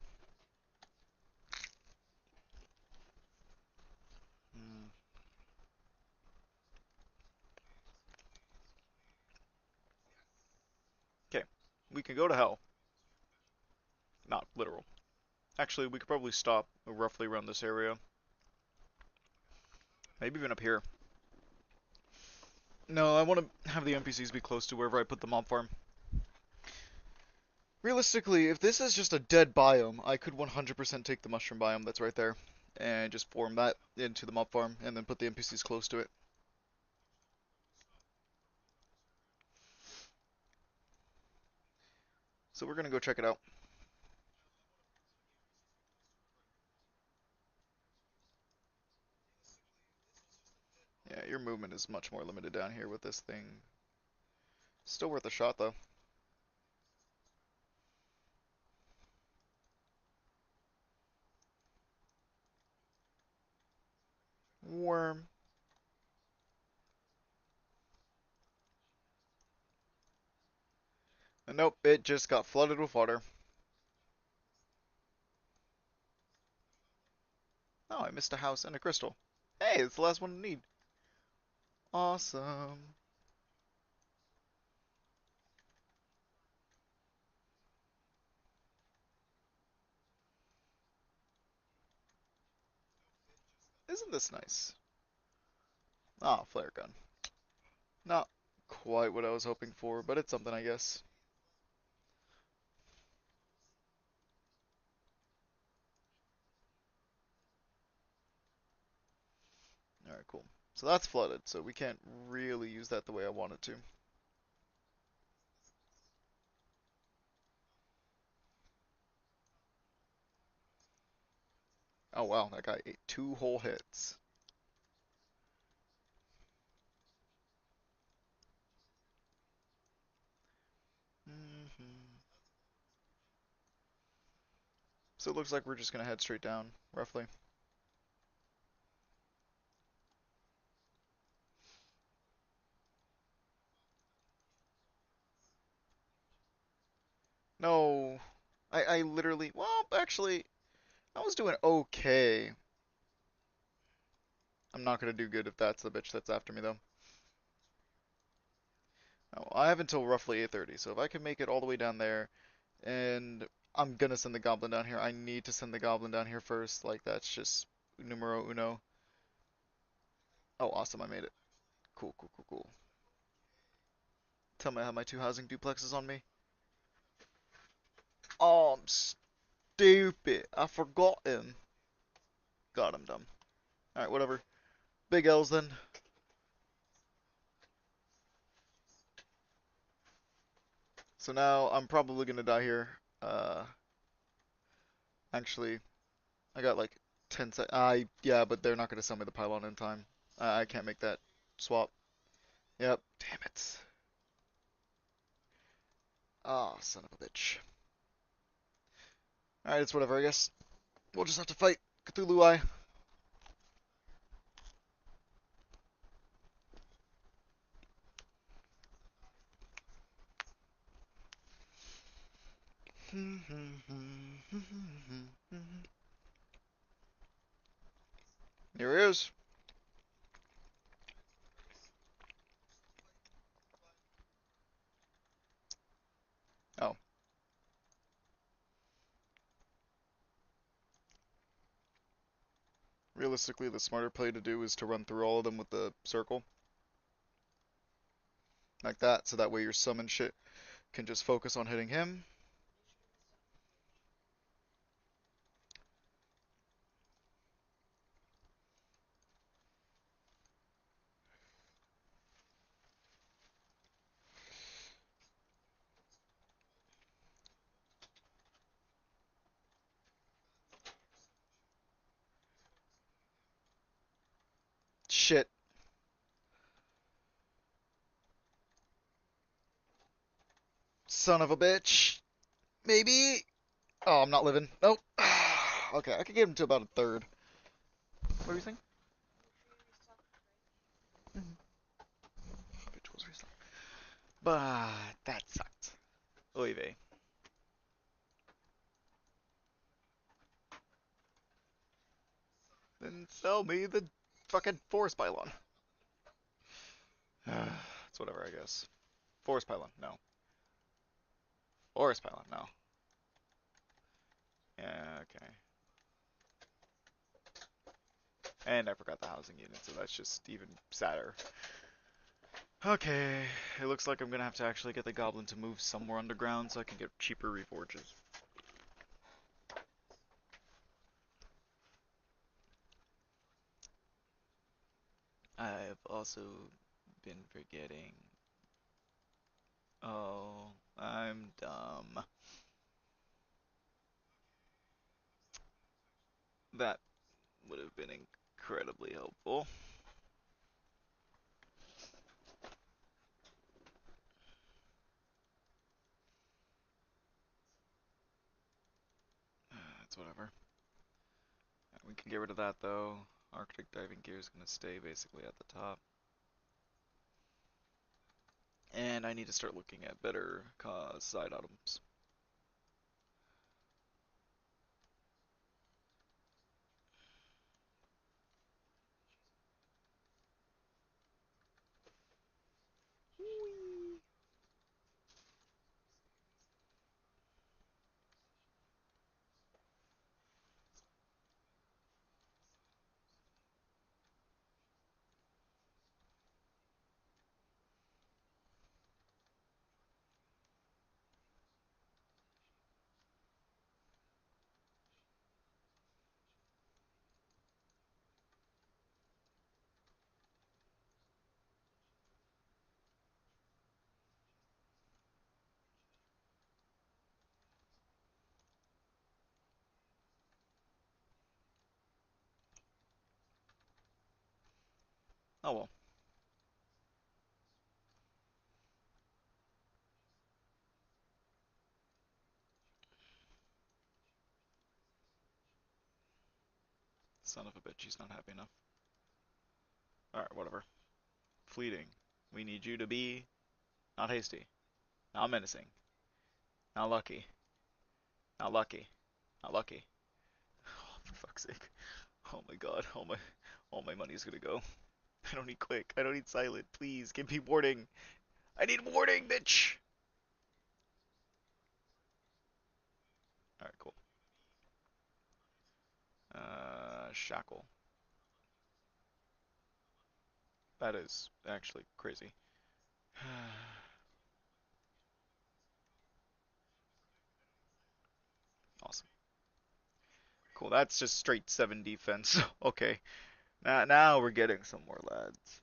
Hmm. Okay, we can go to hell. Not literal. Actually, we could probably stop roughly around this area. Maybe even up here. No, I want to have the NPCs be close to wherever I put the mob farm. Realistically, if this is just a dead biome, I could 100% take the mushroom biome that's right there and just form that into the mob farm and then put the NPCs close to it. So we're gonna go check it out. Yeah, your movement is much more limited down here with this thing. Still worth a shot though. Worm. And nope, it just got flooded with water. Oh, I missed a house and a crystal. Hey, it's the last one I need. Awesome. Isn't this nice? Ah, flare gun. Not quite what I was hoping for, but it's something, I guess. Alright, cool. So that's flooded, so we can't really use that the way I wanted to. Oh wow, that guy ate two whole hits. Hmm. So it looks like we're just gonna head straight down, roughly. No, I literally, well, actually, I was doing okay. I'm not gonna do good if that's the bitch that's after me, though. Oh, I have until roughly 8:30, so if I can make it all the way down there, and I'm gonna send the goblin down here. I need to send the goblin down here first. Like, that's just numero uno. Oh, awesome, I made it. Cool, cool, cool, cool. Tell me I have my two housing duplexes on me. Oh, I'm stupid. I forgot him. God, I'm dumb. Alright, whatever. Big L's then. So now I'm probably gonna die here. Actually, I got like 10 sec. Yeah, but they're not gonna sell me the pylon in time. I can't make that swap. Yep. Damn it. Ah, oh, son of a bitch. Alright, it's whatever, I guess. We'll just have to fight Cthulhu Eye. Here he is. Oh, realistically, the smarter play to do is to run through all of them with the circle. Like that, so that way your summon shit can just focus on hitting him. Shit. Son of a bitch. Maybe. Oh, I'm not living. Nope. Okay, I could get him to about a third. What were you saying? Bitch was restart. But that sucked. Oy vey. Then sell me the fucking forest pylon. It's whatever, I guess. Forest pylon, no. Forest pylon, no. Yeah, okay. And I forgot the housing unit, so that's just even sadder. Okay, it looks like I'm gonna have to actually get the goblin to move somewhere underground so I can get cheaper reforges. I've also been forgetting. Oh, I'm dumb. That would have been incredibly helpful. That's whatever. We can get rid of that though. Arctic diving gear is gonna stay basically at the top. And I need to start looking at better side items. Whee! Oh well. Son of a bitch, he's not happy enough. Alright, whatever. Fleeting. We need you to be not hasty, not menacing, not lucky, not lucky, not lucky. Oh, for fuck's sake. Oh my god, all my money's gonna go. I don't need quick, I don't need silent, please give me warning. I need warning, bitch! Alright, cool. Shackle. That is actually crazy. Awesome. Cool, that's just straight 7 defense. Okay. Now we're getting somewhere, lads.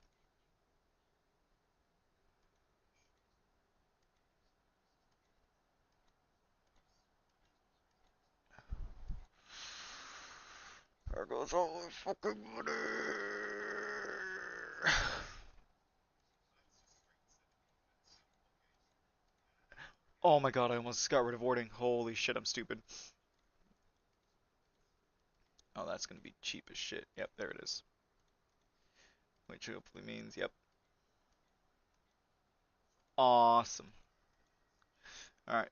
There goes all my fucking money. Oh my god, I almost got rid of warding. Holy shit, I'm stupid. Oh, that's gonna be cheap as shit. Yep, there it is. Which hopefully means, yep. Awesome. Alright.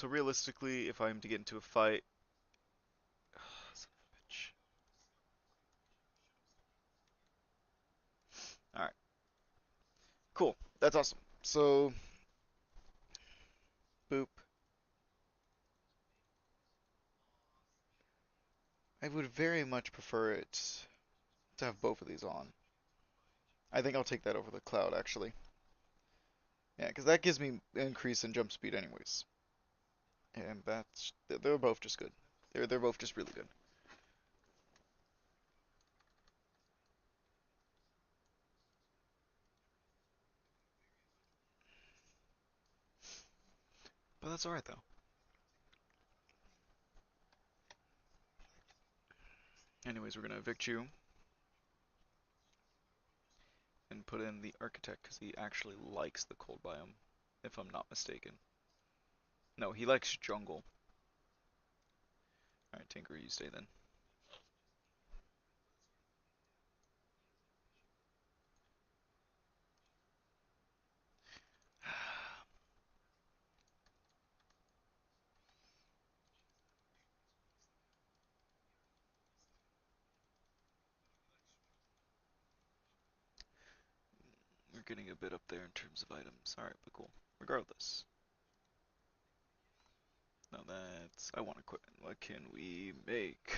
So realistically, if I'm to get into a fight, son of a bitch. All right, cool. That's awesome. So boop. I would very much prefer it to have both of these on. I think I'll take that over the cloud actually. Yeah, because that gives me increase in jump speed anyways. And they're both just good. They're both just really good. But that's alright though. Anyways, we're gonna evict you and put in the architect because he actually likes the cold biome, if I'm not mistaken. No, he likes jungle. Alright, Tinker, you stay then. We're getting a bit up there in terms of items. Alright, but cool. Regardless. Now that's... I want equipment. What can we make?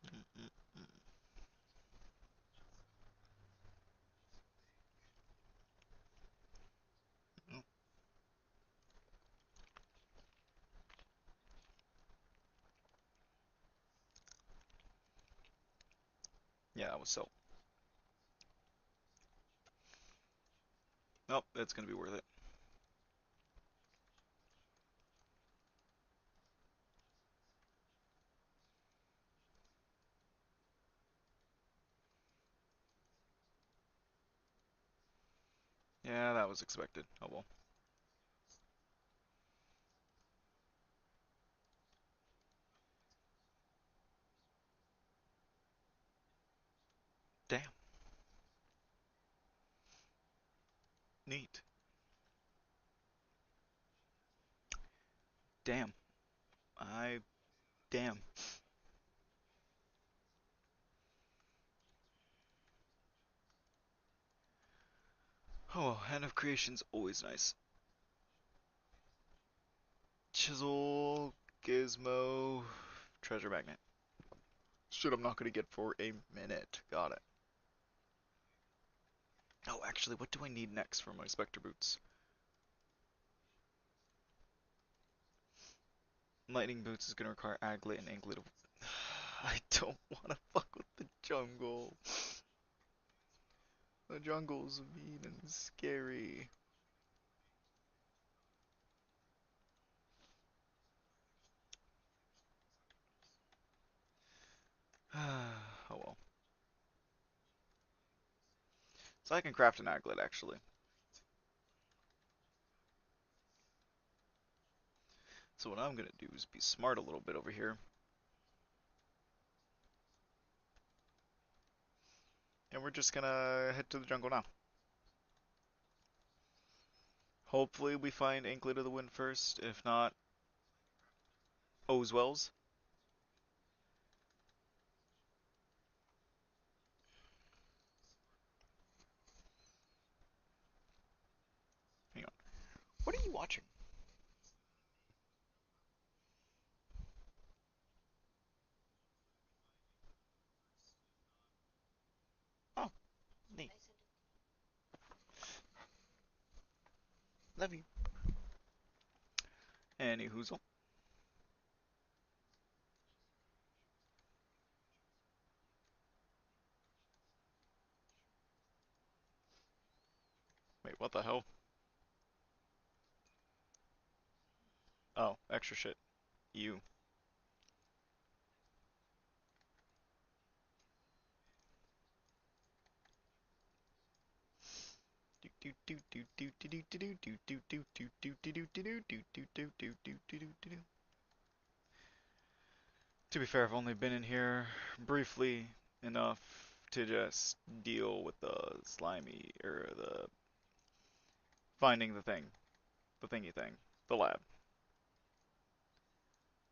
Mm, mm, mm, mm. Yeah, that was so. Nope, it's gonna be worth it. Yeah, that was expected. Oh well. Damn. Neat. Damn. I... Damn. Oh, Hand of Creation's always nice. Chisel, Gizmo, Treasure Magnet. Shit, I'm not gonna get for a minute. Got it. Oh, actually, what do I need next for my Spectre Boots? Lightning Boots is gonna require Aglet and Anklet of... I don't wanna fuck with the jungle. The jungle's mean and scary. Oh well. So I can craft an Aglet, actually. So what I'm gonna do is be smart a little bit over here. And we're just gonna head to the jungle now. Hopefully we find Anklet of the Wind first. If not, Oswell's. Hang on. What are you watching? Oh, neat. Love you. Any whoozle. Wait, what the hell? Oh, extra shit. You. To be fair, I've only been in here briefly enough to just deal with the slimy, or the finding the thing, the thingy thing, the lab.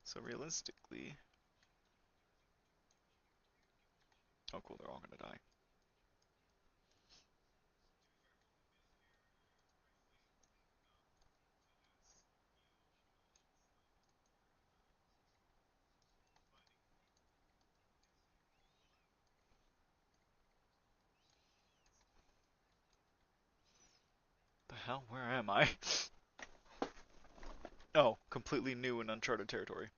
So realistically, oh cool, they're all gonna die. The hell, where am I? Oh, completely new and uncharted territory.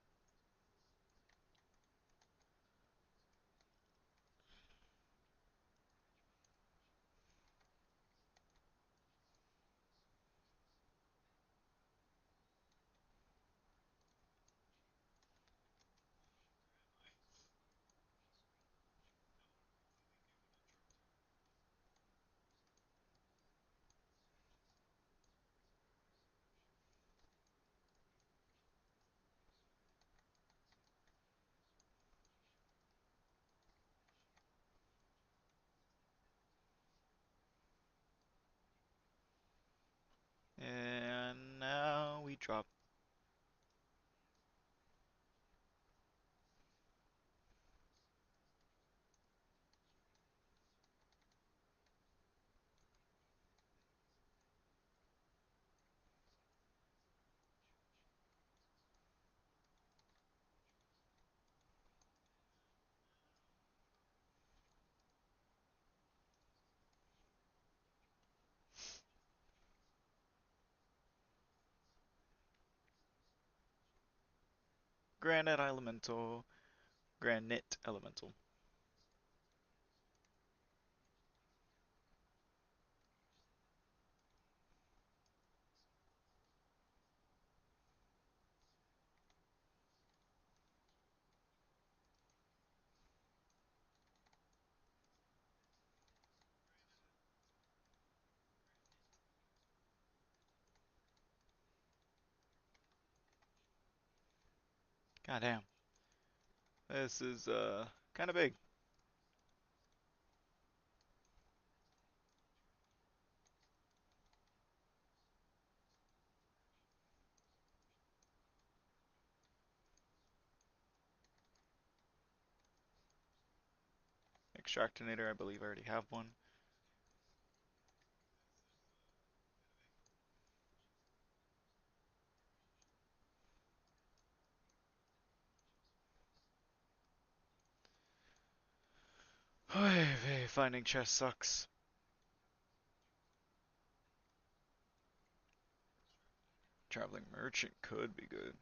And now we drop. Granite elemental. Granite elemental. Goddamn. This is kind of big. Extractinator, I believe I already have one. Finding chest sucks. Traveling merchant could be good.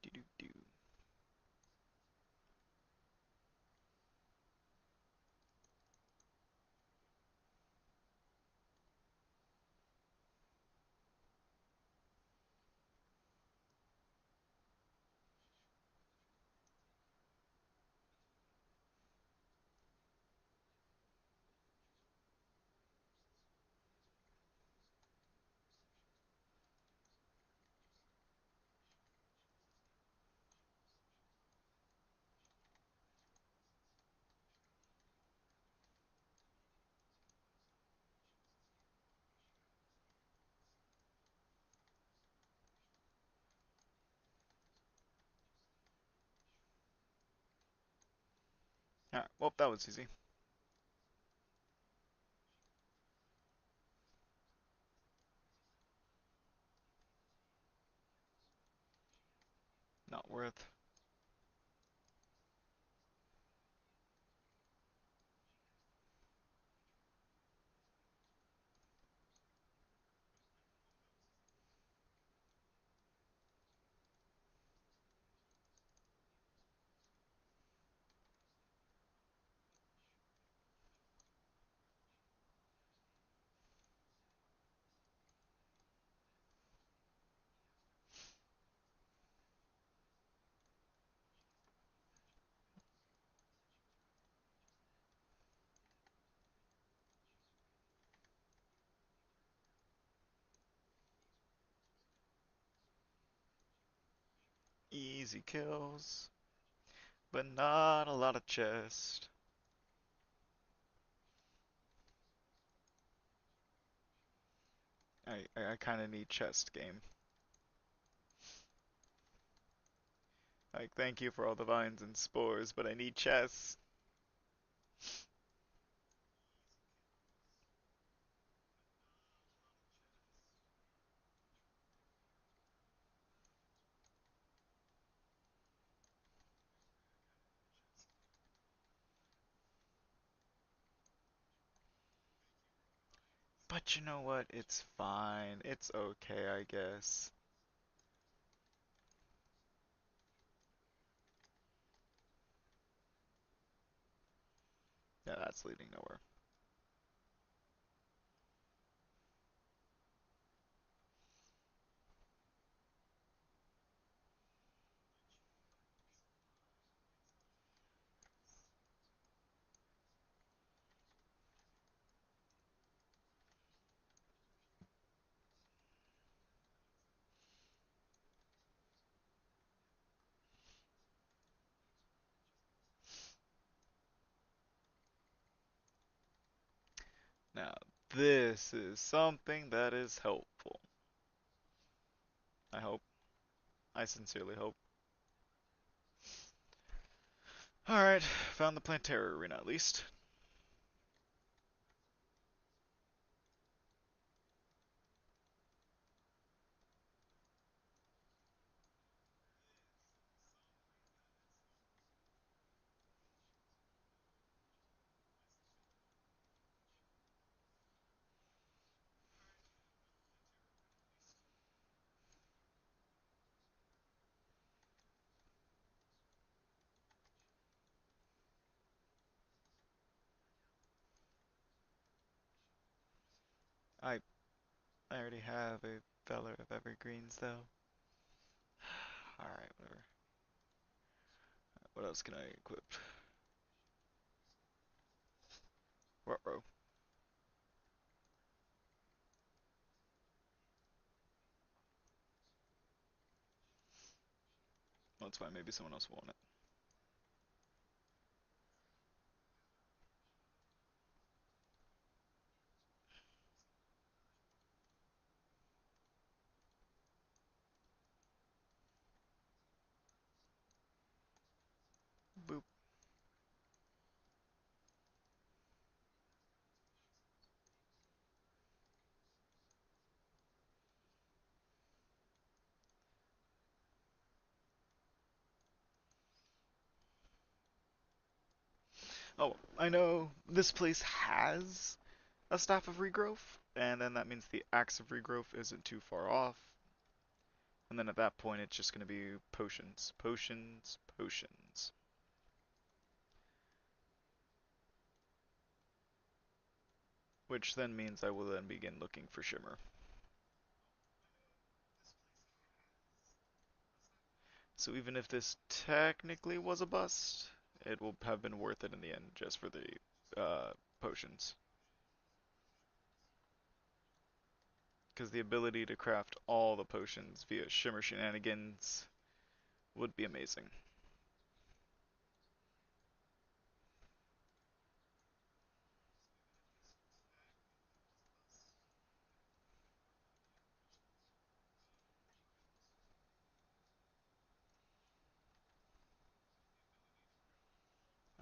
Do do do do. Alright, well, that was easy. Not worth. Easy kills, but not a lot of chest. I kind of need chest game. Like, thank you for all the vines and spores, but I need chests. But you know what? It's fine. It's okay, I guess. Yeah, that's leading nowhere. Now, this is something that is helpful. I hope. I sincerely hope. Alright, found the Plantera arena at least. I I already have a Feller of Evergreens though. Alright, whatever. What else can I equip? Ruh-roh. Well, that's fine, maybe someone else will want it. Boop. Oh, I know this place has a Staff of Regrowth, and then that means the Axe of Regrowth isn't too far off. And then at that point, it's just going to be potions, potions, potions. Which then means I will then begin looking for Shimmer. So even if this technically was a bust, it will have been worth it in the end just for the potions. Because the ability to craft all the potions via Shimmer shenanigans would be amazing.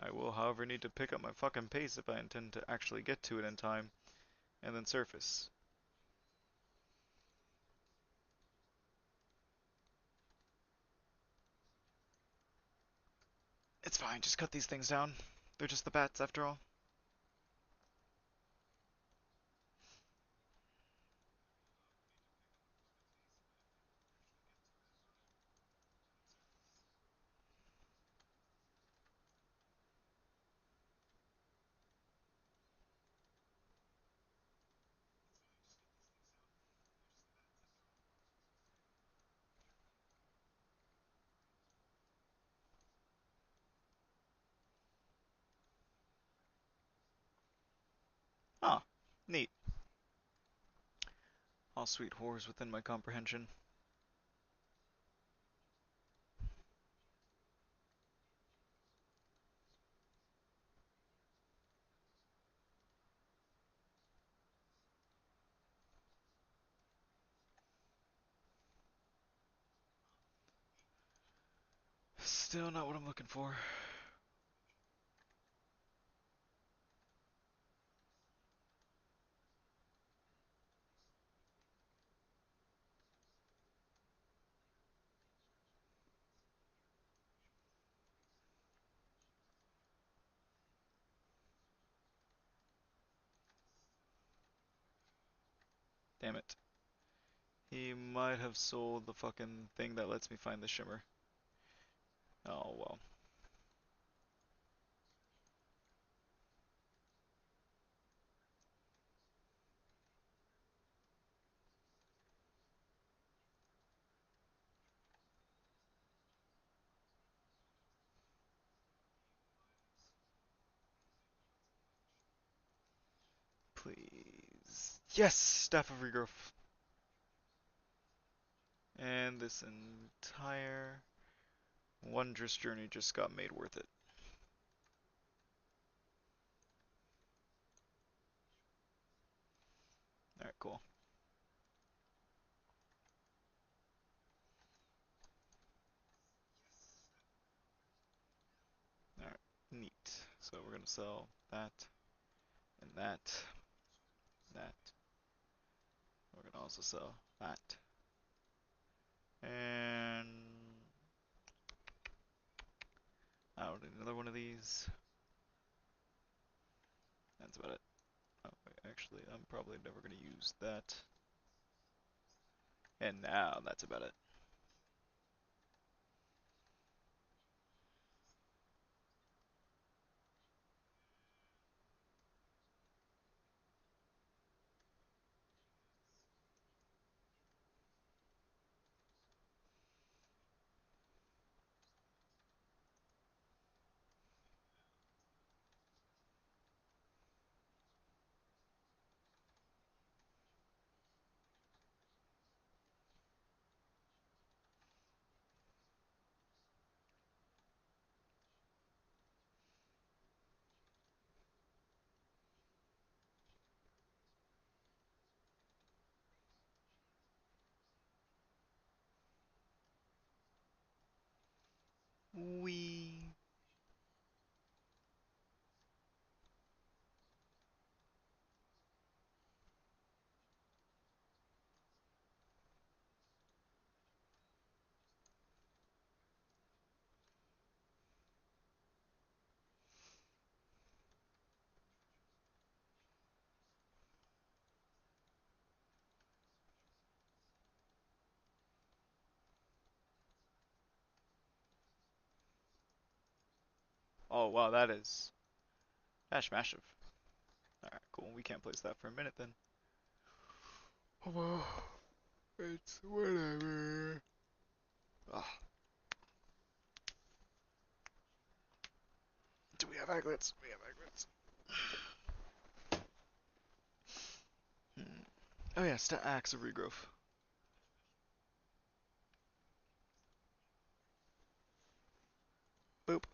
I will, however, need to pick up my fucking pace if I intend to actually get to it in time, and then surface. It's fine, just cut these things down. They're just the bats, after all. Ah, neat. All sweet horrors within my comprehension. Still not what I'm looking for. Damn it. He might have sold the fucking thing that lets me find the shimmer. Oh well. Please. Yes! Staff of Regrowth. And this entire wondrous journey just got made worth it. Alright, cool. Alright, neat. So we're gonna sell that, and that, that. We're gonna also sell that. And I don't need another one of these. That's about it. Oh, wait, actually, I'm probably never gonna use that. And now that's about it. We. Oh wow, that's massive. Alright, cool. We can't place that for a minute then. Oh well, it's whatever. Ah, do we have aglets? We have aglets. Hmm. Oh yeah, axe of regrowth. Boop.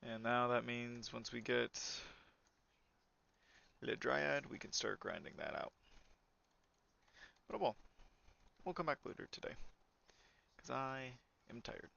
And now that means once we get the dryad, we can start grinding that out. But we'll come back later today, because I am tired.